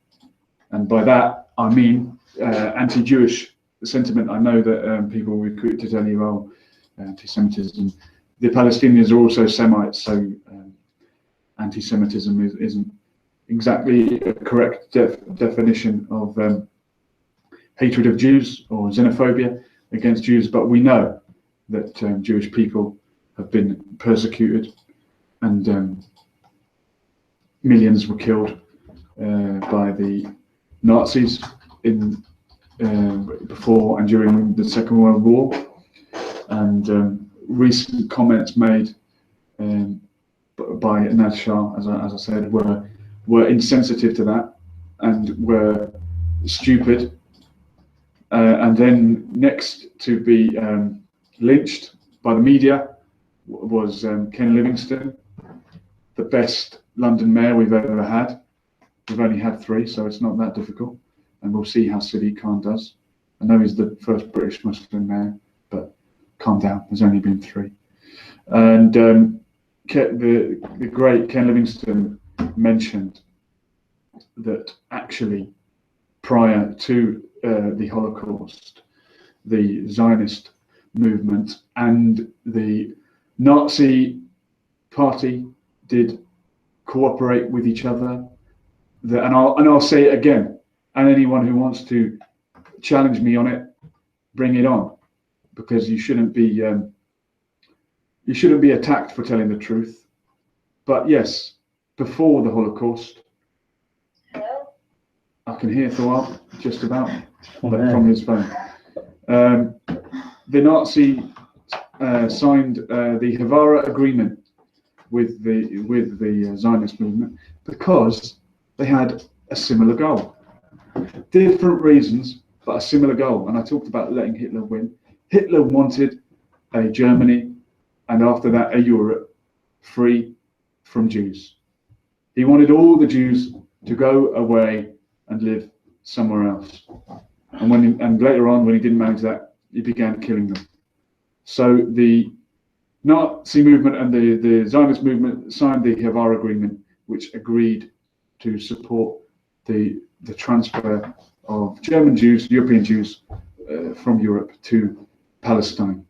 and by that I mean anti-Jewish sentiment. I know that people will be quick to tell you, oh, anti-Semitism. The Palestinians are also Semites, so anti-Semitism isn't exactly a correct definition of hatred of Jews or xenophobia against Jews, but we know that Jewish people have been persecuted, and millions were killed by the Nazis in before and during the Second World War. And recent comments made by Nadsha, as I said, were insensitive to that and were stupid. And then next to be lynched by the media was Ken Livingstone, the best London mayor we've ever had. We've only had 3, so it's not that difficult. And we'll see how Sadiq Khan does. I know he's the first British Muslim mayor, but calm down, there's only been 3. And the great Ken Livingstone mentioned that actually prior to the Holocaust, the Zionist movement and the Nazi party did cooperate with each other. And I'll say it again, and anyone who wants to challenge me on it, bring it on, because you shouldn't be attacked for telling the truth. But yes, before the Holocaust, I can hear Thawab just about, but from his phone. The Nazi signed the Havara Agreement with the Zionist movement because they had a similar goal. Different reasons, but a similar goal. And I talked about letting Hitler win. Hitler wanted a Germany, and after that a Europe, free from Jews. He wanted all the Jews to go away and live somewhere else. And later on, when he didn't manage that, he began killing them. So the Nazi movement and the Zionist movement signed the Havara Agreement, which agreed to support the transfer of German Jews, European Jews, from Europe to Palestine.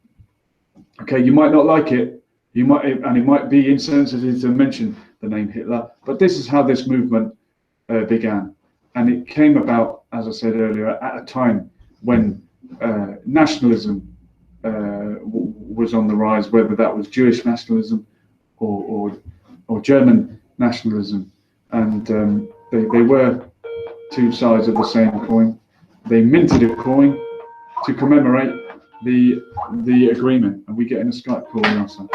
Okay, you might not like it, and it might be insensitive to mention the name Hitler, but this is how this movement began. And it came about, as I said earlier, at a time when nationalism was on the rise, whether that was Jewish nationalism or German nationalism. And they were 2 sides of the same coin. They minted a coin to commemorate the agreement. And we get in a Skype call now, so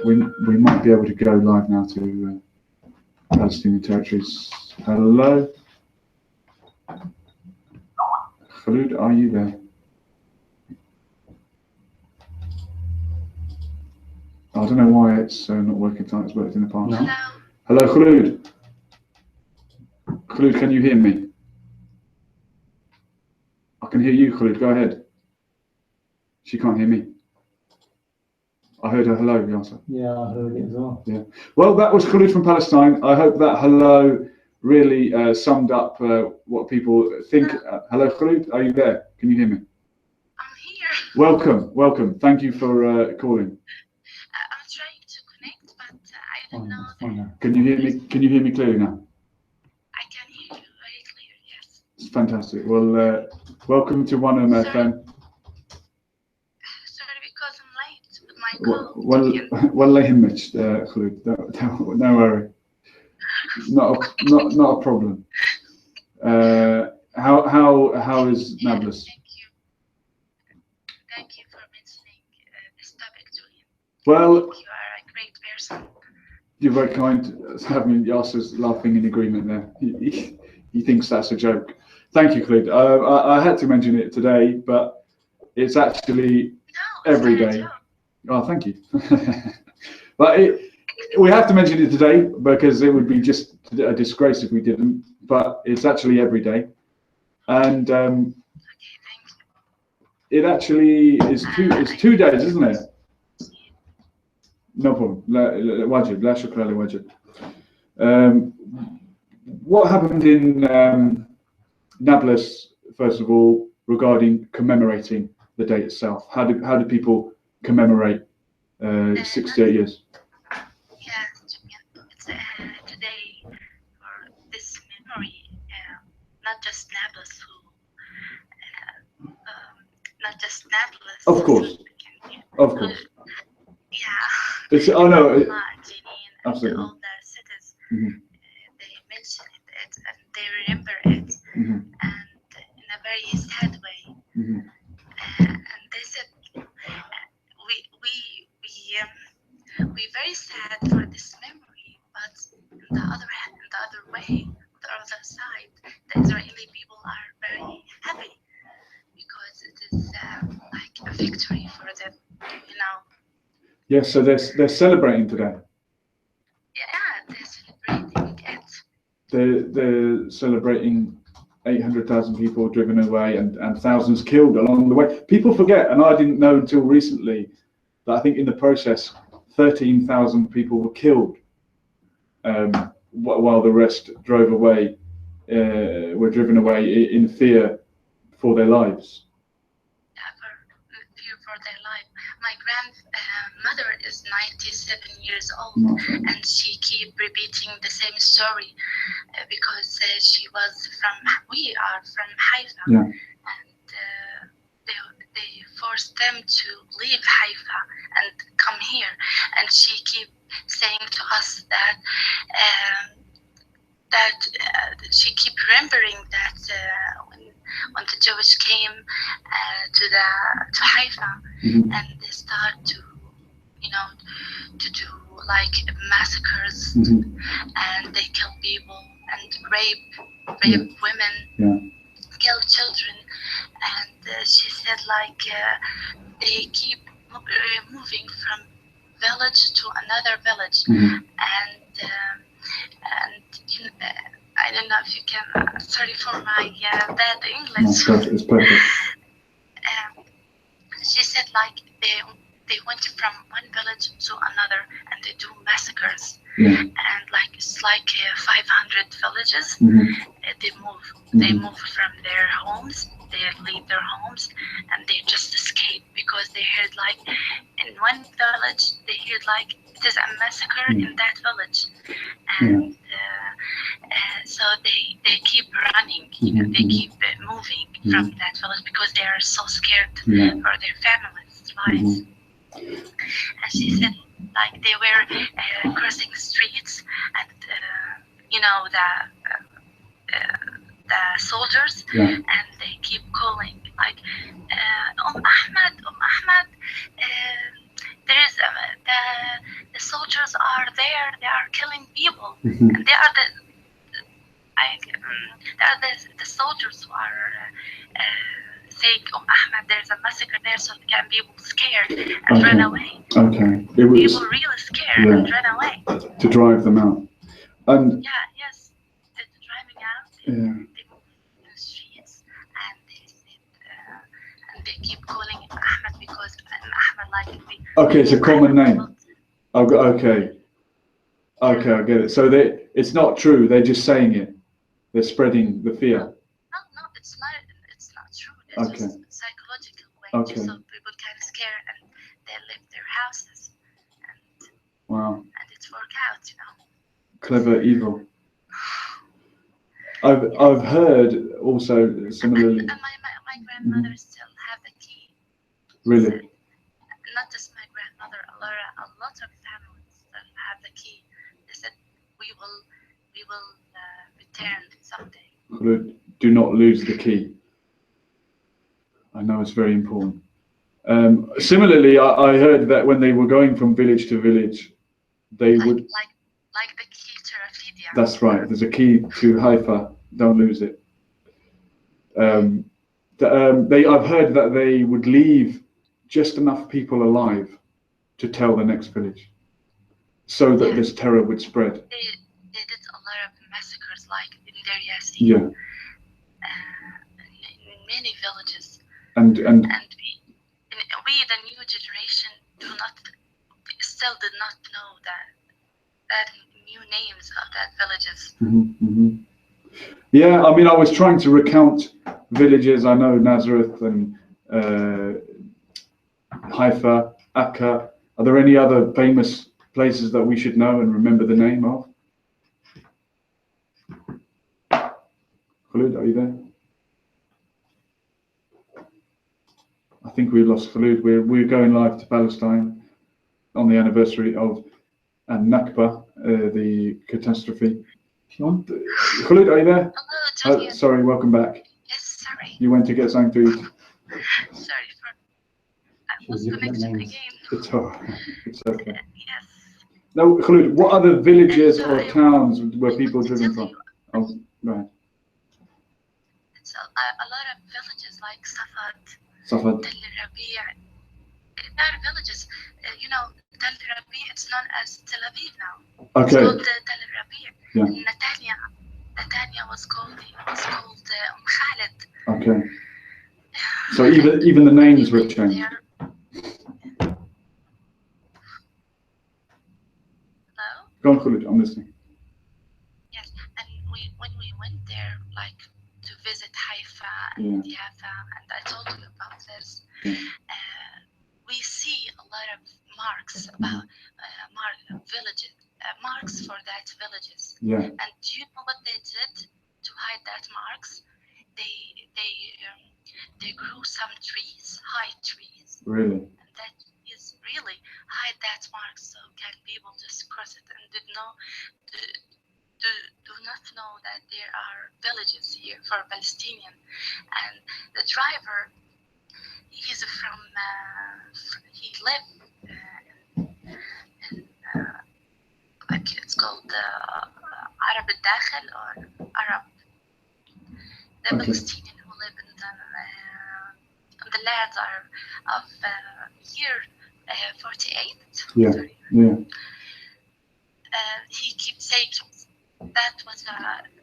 we might be able to go live now to Palestinian territories. Hello? Khulud, are you there? I don't know why it's not working tonight. It's worked in the past. No. Hello, Khulud. Khulud, can you hear me? I can hear you, Khulud. Go ahead. She can't hear me. I heard her hello, the answer. Yeah, I heard it as well. Yeah. Well, that was Khulud from Palestine. I hope that hello really summed up what people think. Hello, Khulud. Are you there? Can you hear me? I'm here. Welcome. Welcome. Thank you for calling. I'm trying to connect, but I don't know. Fine. Can you hear me? Can you hear me clearly now? I can hear you very clear, yes. It's fantastic. Well, welcome to oneummahfm. Sorry, because I'm late with my call. والله يهمك خلود. No worry. Not a problem. How is Nablus? Thank you for mentioning this topic to him. Well, You are a great person. you're very kind. Having Yasser's laughing in agreement there. He thinks that's a joke. Thank you, Khulud. I had to mention it today, but it's actually every day. Oh, thank you. But we have to mention it today because it would be just a disgrace if we didn't. But it's actually every day, and it actually is it's 2 days, isn't it? No problem. Wajib. La shukra li wajib. What happened in Nablus, first of all, regarding commemorating the day itself? How do people commemorate 68 years? Yeah, it's today for this memory, not just Nablus not just Nablus. Of course. Of course. Yeah. It's, oh no. Absolutely. All the cities, they mention it and they remember it, and in a very sad way. And they said, we very sad for this memory, but on the other hand, on the other way, on the other side, the Israeli people are very happy because it is like a victory for them, you know. Yes, so they're celebrating today. Yeah, they're celebrating it. They're celebrating 800,000 people driven away and thousands killed along the way. People forget, and I didn't know until recently, that I think in the process 13,000 people were killed while the rest drove away, were driven away in fear for their lives. Fear for their life. My grandmother is 97 years old, and she keep repeating the same story because we are from Haifa, and they forced them to leave Haifa and come here, and she keep saying to us that she keep remembering that when the Jewish came to Haifa, and they start to do like massacres, and they kill people and rape women, kill children, and she said like they keep moving from village to another village, and I don't know if you can. Sorry for my bad English. No, it's perfect. She said like they went from one village to another and they do massacres, and like it's like 500 villages. They move from their homes. They leave their homes and they just escape because they heard like in one village they heard like there's a massacre in that village, and so they keep running. They keep moving from that village because they are so scared for their families' lives. And she said like they were crossing streets, and the soldiers, and they keep calling like Ahmed, there is the soldiers are there, they are killing people, and they are the soldiers who are saying, Ahmed, there's a massacre there, so the people scared and ran away. Okay. It was, people really scared and ran away. To drive them out. And yes, they're driving out. They move in the streets, and they said, and they keep calling him Ahmed because Ahmed Okay, it's a common name. Okay, I get it. So it's not true. They're just saying it. They're spreading the fear. No, it's not true. It's just a psychological way, just so people can scare and they leave their houses. And, wow. And it's worked out, Clever evil. I've heard also similarly. And my grandmother still have the key. Really? Not just my grandmother, a lot of families still have the key. They said we will return someday. Do not lose the key. I know it's very important. Similarly, I heard that when they were going from village to village, they would like the key to Rafidia. That's right. There's a key to Haifa. Don't lose it. I've heard that they would leave just enough people alive to tell the next village, so that this terror would spread. They did a lot of massacres, like in Deir Yassin. Yeah. In many villages. And we, the new generation, still did not know that new names of that villages. Yeah, I mean, I was trying to recount villages. I know Nazareth and Haifa, Akka. Are there any other famous places that we should know and remember the name of? Khalid, are you there? I think we lost Khalid. We're going live to Palestine on the anniversary of Nakba, the catastrophe. Khalid, are you there? Hello, sorry, welcome back. Yes, sorry. You went to get something to eat. Sorry I was connected again. It's alright. It's okay. Yes. Now, Khalid, what other villages or towns were people driven from? Oh, go ahead. It's a lot of villages like Safad. Tel Rabi'. There are villages. Tel Rabi', it's known as Tel Aviv now. Okay. It's called Tel Rabi'. Yeah. Netanya was called Khalid. Okay. So even the names were changed. Hello? Go on, Khalid, I'm listening. Yes, and when we went there, like to visit Haifa and Yafa, and I told you about this, we see a lot of marks about villages, marks for that villages. Yeah. And do you know what they did to hide that marks? They grew some trees, high trees. Really? And that is really hide that mark so can people just cross it and do not know that there are villages here for Palestinian. And the driver, he's from he lived in like it's called Arab al-Dakhil or Arab. The Palestinian who live in the lands of year 48. Yeah. Sorry. Yeah. He keeps saying that was a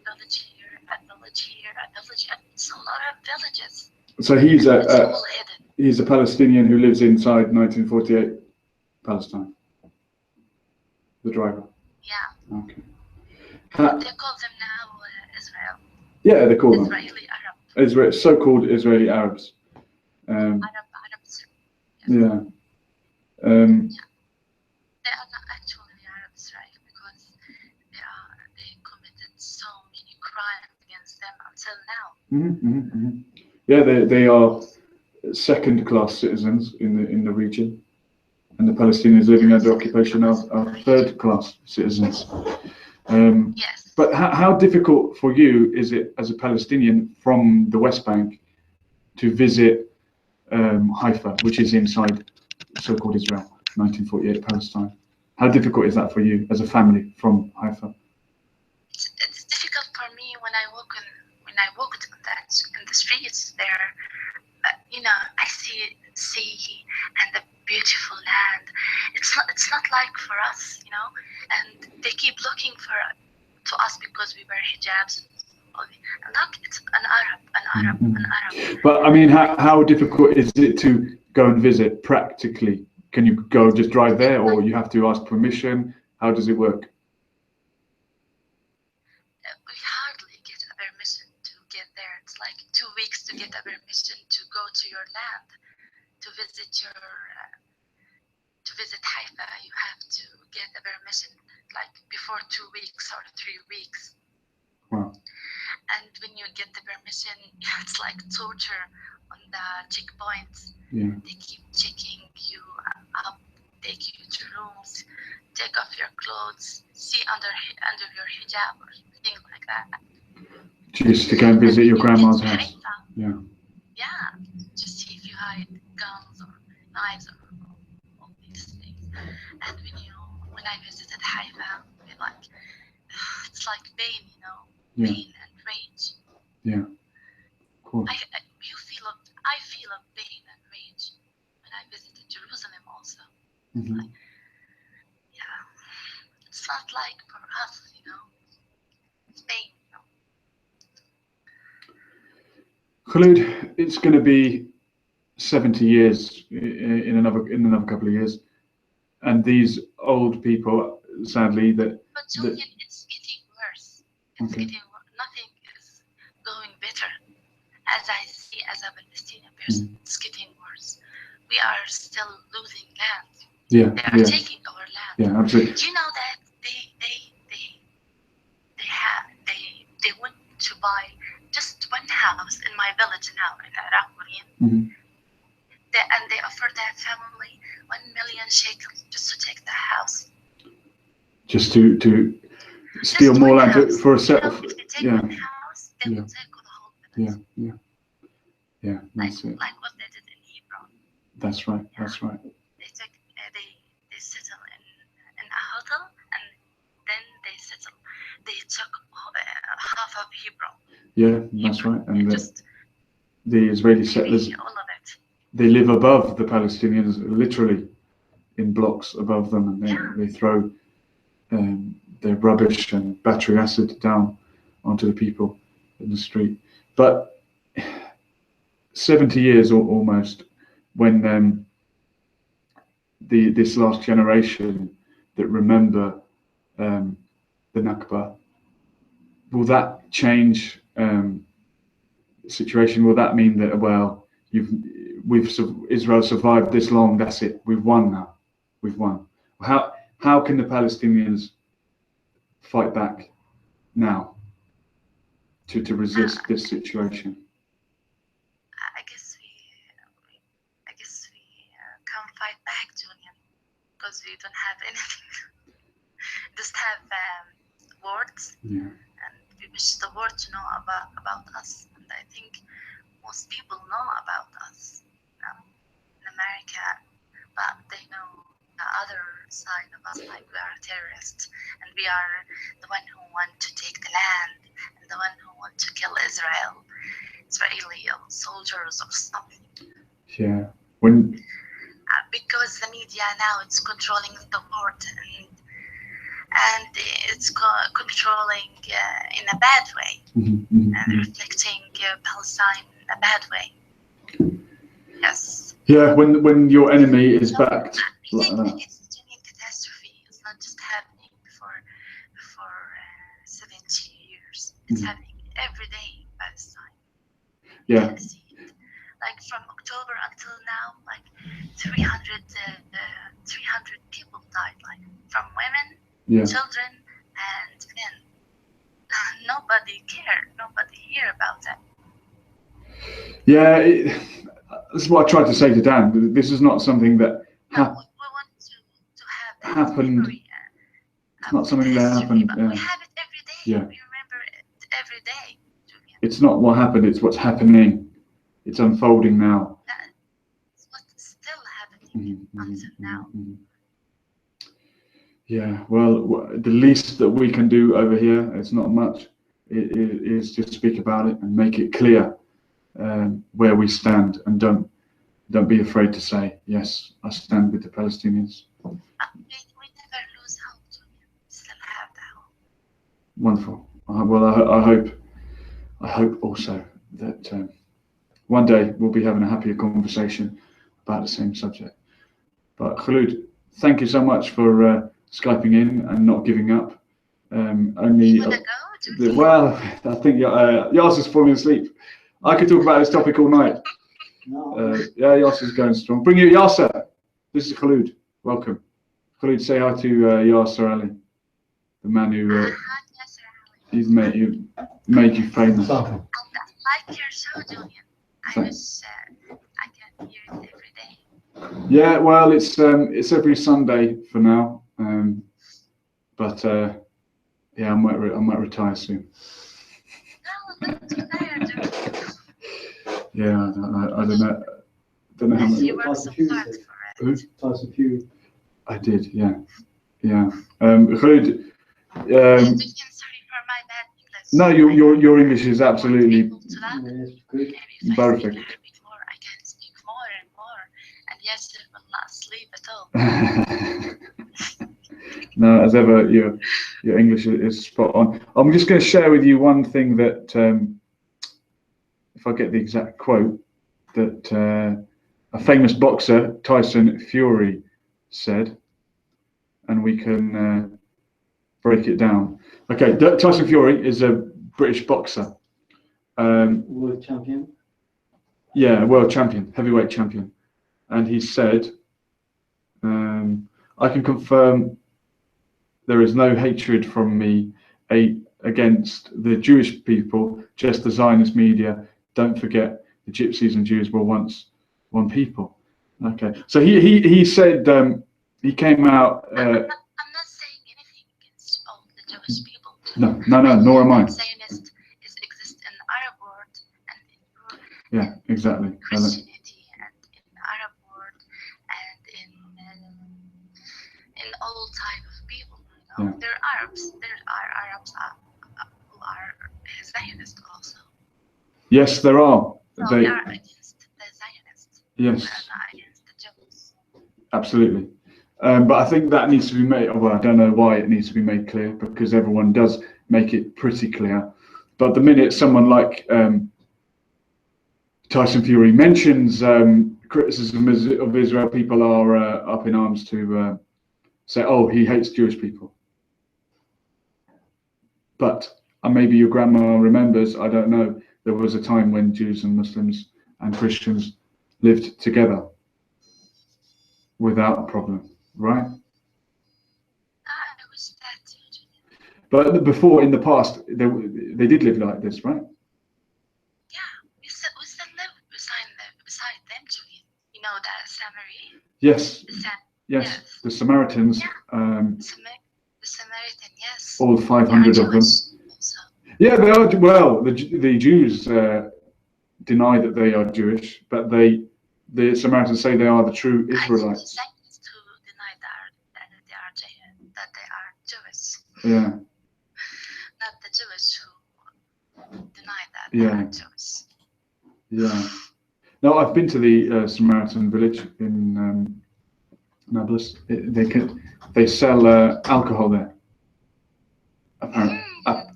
village here, a village here, a village. It's a lot of villages. So he's a Palestinian who lives inside 1948 Palestine. The driver. Yeah. Okay. They call them now Israel. Yeah, they call them Israeli Arab. So-called Israeli Arabs. Arabs. Yeah. They are not actually Arabs, right? Because they committed so many crimes against them until now. Yeah, they are second-class citizens in the region, and the Palestinians living under occupation are third-class citizens. Yes. But how difficult for you is it as a Palestinian from the West Bank to visit Haifa, which is inside so-called Israel, 1948 Palestine? How difficult is that for you as a family from Haifa? It's difficult for me when I walked on that in the streets there. You know, I see sea and the beautiful land. It's not like for us, you know. And they keep looking to us because we wear hijabs. And look, it's an Arab. But I mean, how difficult is it to go and visit practically? Can you go just drive there, or you have to ask permission? How does it work? We hardly get a permission to get there. It's like 2 weeks to get a permission to go to your land, to visit Haifa. You have to get a permission like before 2 weeks or 3 weeks. Wow. And when you get the permission, it's like torture on the checkpoints. Yeah. They keep checking you up, take you to rooms, take off your clothes, see under your hijab or things like that. Just to go and visit your grandma's house. Yeah. Yeah, just see if you hide guns or knives or all these things. And when I visited Haifa, it's like pain, you know, Yeah. pain and rage. Yeah. Of course. I feel a pain and rage when I visited Jerusalem also. Mm-hmm. Yeah, it's not like for us, you know. It's pain, you know. Khalid, it's going to be 70 years in another couple of years, and these old people, sadly, But Julian, it's getting worse. It's Okay. getting worse. Nothing is going better. As I see, as a Palestinian person, it's getting worse. We are still losing land. Yeah. They are taking our land. Yeah, absolutely. Do you know that they went to buy just one house in my village now in Iraq, Mm-hmm. and they offered that family 1 million shekels just to take the house. Just to steal Just more one land house. for a set of If they take one house, they will take the whole village. Yeah. That's it. Like what they did in Hebron. That's right. That's right. They settle in a hotel, and then they settle. They took half of Hebron. Yeah, that's right. And just the Israeli settlers, all of it. they live above the Palestinians, literally in blocks above them, and they throw their rubbish and battery acid down onto the people in the street. But 70 years almost, when this last generation that remember the Nakba, will that change the situation? Will that mean that, well, Israel survived this long, that's it, we've won now, we've won? How can the Palestinians fight back now to resist this situation? I guess we can't fight back, Julian, because we don't have anything. Just have words, and we wish the world to know about us. And I think most people know about us in America, but they know the other side of us, like we are terrorists, and we are the one who want to take the land, and the one who want to kill Israeli soldiers or something. Yeah. Because the media now it's controlling the world, and it's controlling in a bad way, and reflecting Palestine in a bad way. Yes. Yeah, when your enemy is backed like that. It's a genuine catastrophe. It's not just happening for 70 years. It's happening every day in Palestine. Yeah. You can see it. Like from October until now, like 300 people died, like from women, children, and men. Nobody cared. Nobody heard about that. Yeah, this is what I tried to say to Dan. This is not something that we want to have that happened. memory, It's not something that happened. We have it every day. Yeah. We remember it every day, Julian. It's not what happened, it's what's happening. It's unfolding now. It's what's still happening until now. Yeah, well, the least that we can do over here, it's not much, is just speak about it and make it clear where we stand, and don't be afraid to say, yes, I stand with the Palestinians. We never lose hope. We still have the hope. Wonderful. Well, I hope also that one day we'll be having a happier conversation about the same subject. But Khulud, thank you so much for Skyping in and not giving up. Only, You wanna go? well, I think Yasser's falling asleep. I could talk about this topic all night. Yeah, Yasser's going strong. Bring you Yasser. This is Khulud. Welcome. Khulud, say hi to Yasser Ali, the man who he's made you famous. I like your show, Julian. I can hear it every day. Yeah, well, it's every Sunday for now, but yeah, I might retire soon. No, don't retire, Julian. Yeah, I don't know. Don't know how much. You worked so hard for it. Tyson Fury. I did, yeah. Khulud, Julian, sorry for my bad English. no, your English is absolutely Yes, good. Maybe if perfect. I speak Arabic more, I can speak more and more. And yes, I will not sleep at all. No, as ever, your English is spot on. I'm just going to share with you one thing that, if I get the exact quote, that a famous boxer, Tyson Fury, said, and we can break it down. Okay, Tyson Fury is a British boxer. World champion. Yeah, world champion, heavyweight champion. And he said, I can confirm there is no hatred from me against the Jewish people, just the Zionist media. Don't forget, the Gypsies and Jews were once one people. Okay, so he said, he came out. I'm not saying anything against all the Jewish people. No, nor am I. Zionist exist in Arab world and in Europe. Yeah, exactly. Christianity and in Arab world and in all type of people. You know? Yeah. There are Arabs. There are Arabs who are Zionist also. Yes, there are. So they are against the Zionists. Yes. They are not against the Jews. Absolutely. But I think that needs to be made, well, I don't know why it needs to be made clear, because everyone does make it pretty clear. But the minute someone like Tyson Fury mentions criticism of Israel, people are up in arms to say, oh, he hates Jewish people. But maybe your grandma remembers, I don't know, there was a time when Jews and Muslims and Christians lived together without a problem, right? I wish that too. But before, in the past, they did live like this, right? Yeah, we still live beside them, Julian. You know that Samari? Yes. Yes. The Samaritans. Yeah. The Samaritan, yes. All 500 of them. Also. Yeah, they are. Well, the Jews deny that they are Jewish, but the Samaritans say they are the true Israelites. I think the Zionists who deny that they are Jewish. Yeah. Not the Jewish who deny that they Yeah. are Jewish. Yeah. No, I've been to the Samaritan village in Nablus. They sell alcohol there.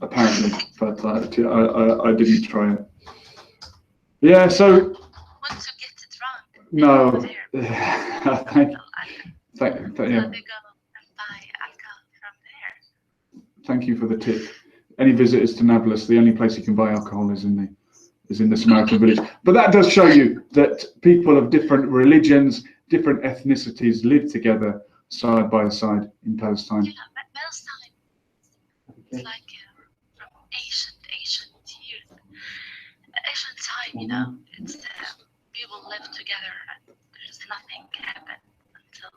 Apparently, but I didn't try it. Yeah, so Want to get it wrong? no. Yeah. So they go and buy alcohol from there. thank you for the tip. Any visitors to Nablus, the only place you can buy alcohol is in the Samaritan village. But that does show you that people of different religions, different ethnicities live together side by side in Palestine. Yeah, but Palestine is like from ancient years, ancient time. You know, it's people live together. There's nothing happen until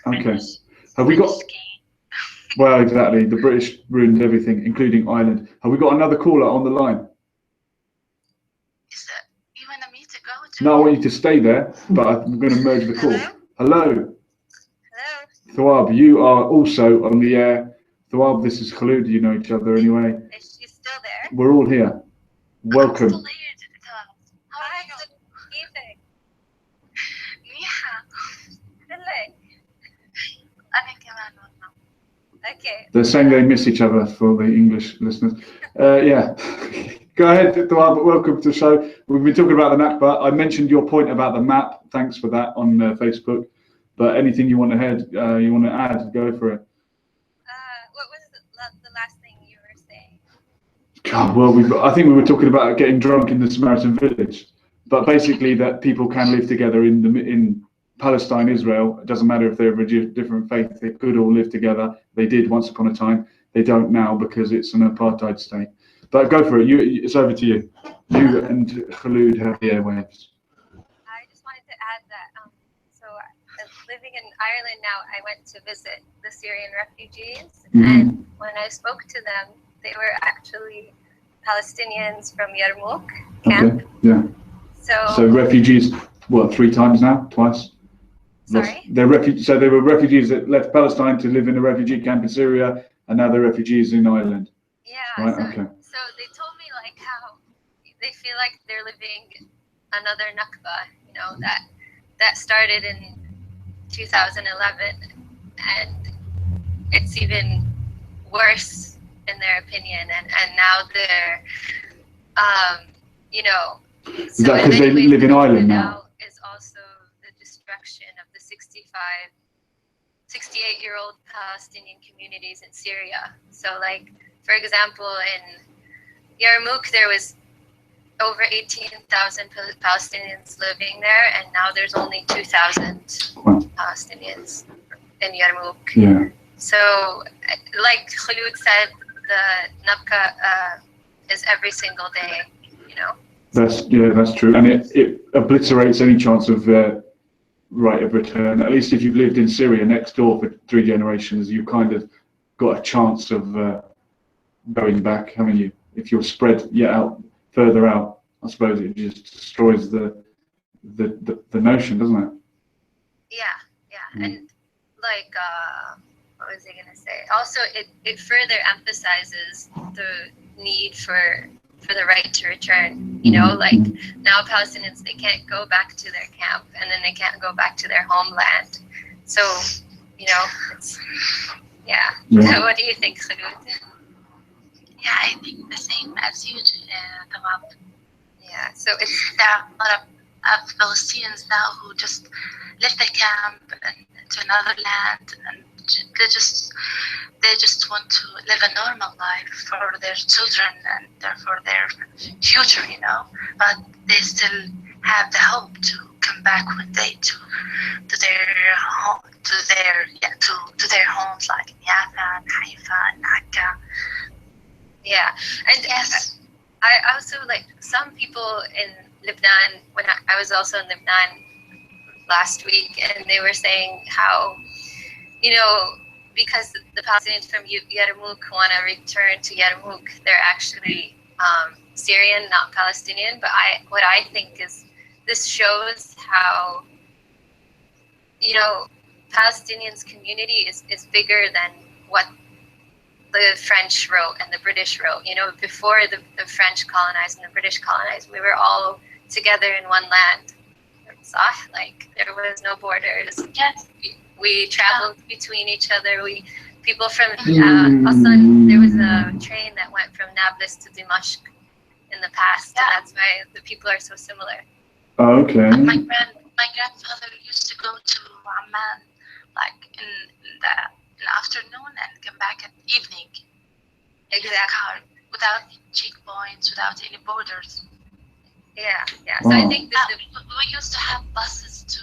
Okay. Have we got? Well, exactly. The British ruined everything, including Ireland. Have we got another caller on the line? Is that you want me to go to? No, I want you to stay there, but I'm going to merge the call. Hello. Thawab, you are also on the air. Thawab, this is Khalid. You know each other anyway. Is she still there? We're all here. Welcome. I'm still here. How are Hi, you? كيفك؟ منيحة. لك. أنا كمان والله. Okay. They're saying they miss each other for the English listeners. Yeah. Go ahead, Thawab. Welcome to the show. We've been talking about the Nakba. I mentioned your point about the map. Thanks for that on Facebook. But anything you want to add, go for it. What was the last thing you were saying? God, well, I think we were talking about getting drunk in the Samaritan village, but basically that people can live together in Palestine, Israel. It doesn't matter if they're of a different faith; they could all live together. They did once upon a time. They don't now because it's an apartheid state. But go for it. It's over to you. You and Khalid have the airwaves. I just wanted to add that. So living in Ireland now, I went to visit the Syrian refugees, and when I spoke to them, they were actually Palestinians from Yarmouk camp. Okay. Yeah. So refugees, what, 3 times now? Twice? Sorry? So they were refugees that left Palestine to live in a refugee camp in Syria, and now they're refugees in Ireland. Yeah. Right. So, Okay. so they told me like how they feel like they're living another Nakba, that started in 2011, and it's even worse in their opinion, and now they're Is that because they live in Ireland now? Is also the destruction of the 68-year-old Palestinian communities in Syria. So like, for example, in Yarmouk there was over 18,000 Palestinians living there, and now there's only 2,000 Palestinians in Yarmouk. Yeah. So, like Khalid said, the Nakba is every single day, That's true, and it obliterates any chance of right of return. At least if you've lived in Syria next door for 3 generations, you've kind of got a chance of going back, haven't you? If you're spread further out, I suppose it just destroys the notion, doesn't it? Yeah. And like, what was I gonna say? Also, it further emphasizes the need for the right to return. Like now Palestinians, they can't go back to their camp, and then they can't go back to their homeland. So, it's yeah. What do you think, Khalid? Yeah, I think the same as you do, Tawab. Yeah, so there are a lot of Palestinians now who just left the camp and to another land, and they just want to live a normal life for their children and for their future, But they still have the hope to come back one day to their home, to their homes, like in Yafa, and Haifa, and Akka. Yeah, and yes, I also like some people in Lebanon. When I was also in Lebanon last week, and they were saying how, because the Palestinians from Yarmouk want to return to Yarmouk, they're actually Syrian, not Palestinian. But what I think is this shows how, Palestinians' community is bigger than what the French wrote and the British wrote. Before the French colonized and the British colonized, we were all together in one land. Like there was no borders. Yes. We traveled between each other. People from Hassan, there was a train that went from Nablus to Dimashq in the past, and that's why the people are so similar. Oh, okay. My grandfather used to go to Amman, like in the afternoon and come back at evening. Exactly. Without checkpoints, without any borders. Yeah. Wow. So I think that we used to have buses to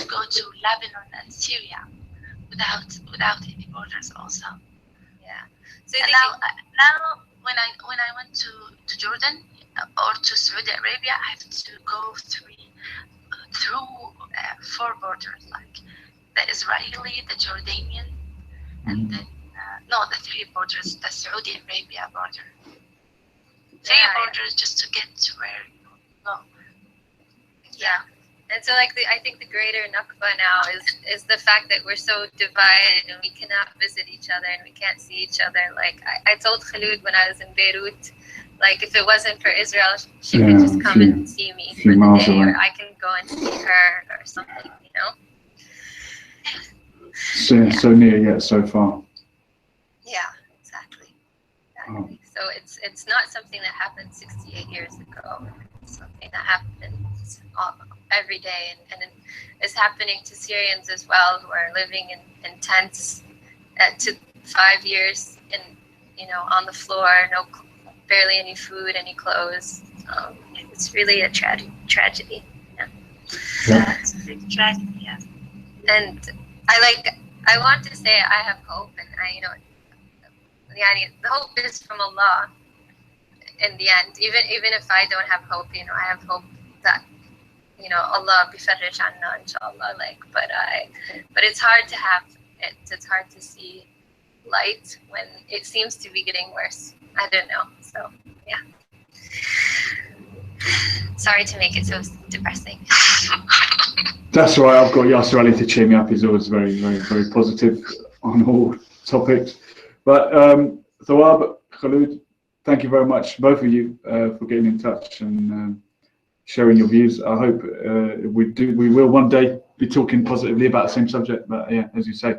go to Lebanon and Syria without any borders also. Yeah. So and now when I went to Jordan or to Saudi Arabia, I have to go through 4 borders, like the Israeli, the Jordanian, and then the 3 borders, the Saudi Arabia border. 3 borders just to get to where you go. Yeah. And so, like, I think the greater Nakba now is the fact that we're so divided and we cannot visit each other and we can't see each other. Like, I told Khaloud when I was in Beirut, like, if it wasn't for Israel, she could just come and see me for the day, or I can go and see her or something, you know? So near yet so far. Yeah, exactly. Oh. So it's not something that happened 68 years ago. It's something that happens every day, and it's happening to Syrians as well, who are living in tents to 5 years, and on the floor, barely any food, any clothes. It's really a tragedy. Yeah, it's a big tragedy. Yeah. And I want to say I have hope, and the hope is from Allah. In the end, even if I don't have hope, I have hope that Allah bifarrij anna, inshallah. But it's hard to have it. It's hard to see light when it seems to be getting worse. I don't know. So yeah. Sorry to make it so depressing. That's all right. I've got Yasser Ali to cheer me up. He's always very, very, very positive on all topics. But Thawab, Khaloud, thank you very much, both of you, for getting in touch and sharing your views. I hope we will one day be talking positively about the same subject. But yeah, as you say,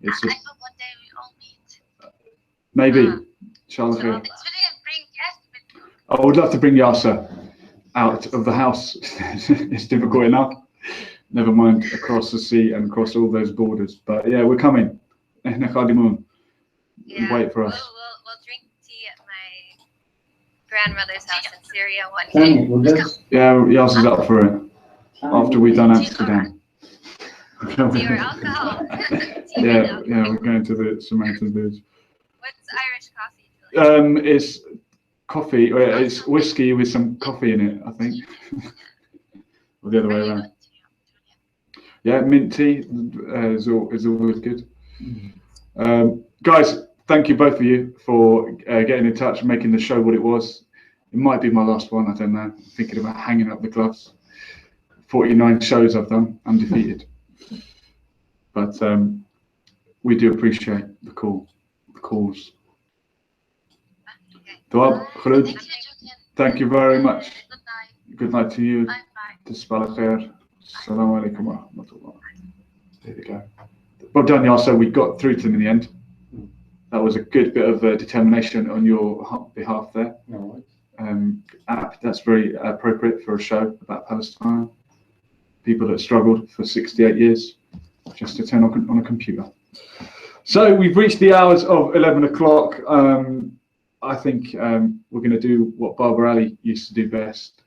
it's I hope one day we all meet. Maybe. Inshallah. So it's really a bring guests with you. I would love to bring Yasser out of the house. It's difficult enough. Never mind across the sea and across all those borders. But yeah, we're coming. Yeah, wait for us. We'll drink tea at my grandmother's house in Syria one day. Yeah, Yasser's up for it. After we've done Amsterdam. Tea or alcohol. Yeah, we're going to the Samaritan village. What's Irish coffee? It's coffee. It's whiskey with some coffee in it, I think. Or the other way around. Yeah, mint tea is always good. Guys, thank you both of you for getting in touch and making the show what it was. It might be my last one, I don't know. I'm thinking about hanging up the gloves. 49 shows I've done, undefeated. But we do appreciate the calls. Dawab, Khaloud, thank you very much. Good night to you. Tisbah al-khair. Assalamu alaikum wa rahmatullah. There we go. Well done, Yasser. We got through to them in the end. That was a good bit of determination on your behalf there. No. That's very appropriate for a show about Palestine. People that struggled for 68 years just to turn on a computer. So we've reached the hours of 11 o'clock. I think we're going to do what Barbara Ali used to do best,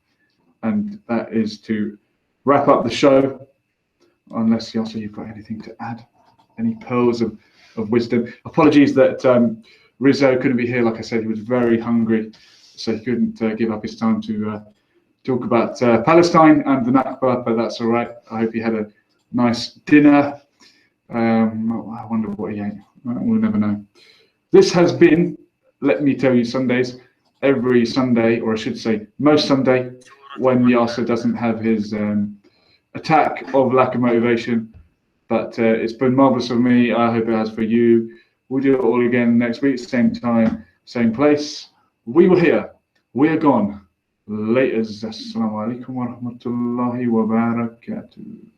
and that is to wrap up the show. Unless, Yasser, you've got anything to add, any pearls of wisdom. Apologies that Rizzo couldn't be here. Like I said, he was very hungry, so he couldn't give up his time to talk about Palestine and the Nakba, but that's all right. I hope he had a nice dinner. I wonder what he ate. We'll never know. This has been, let me tell you, Sundays. Every Sunday, or I should say most Sunday, when Yasser doesn't have his attack of lack of motivation. But it's been marvelous for me. I hope it has for you. We'll do it all again next week, same time, same place. We were here. We are gone. Laters. Assalamu alaikum wa rahmatullahi wa barakatuh.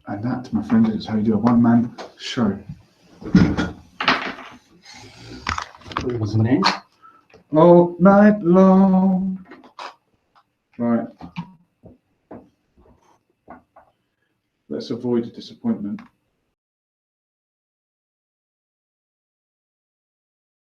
And that, my friend, is how you do a one-man show. What's the name? All night long. Right. Let's avoid disappointment.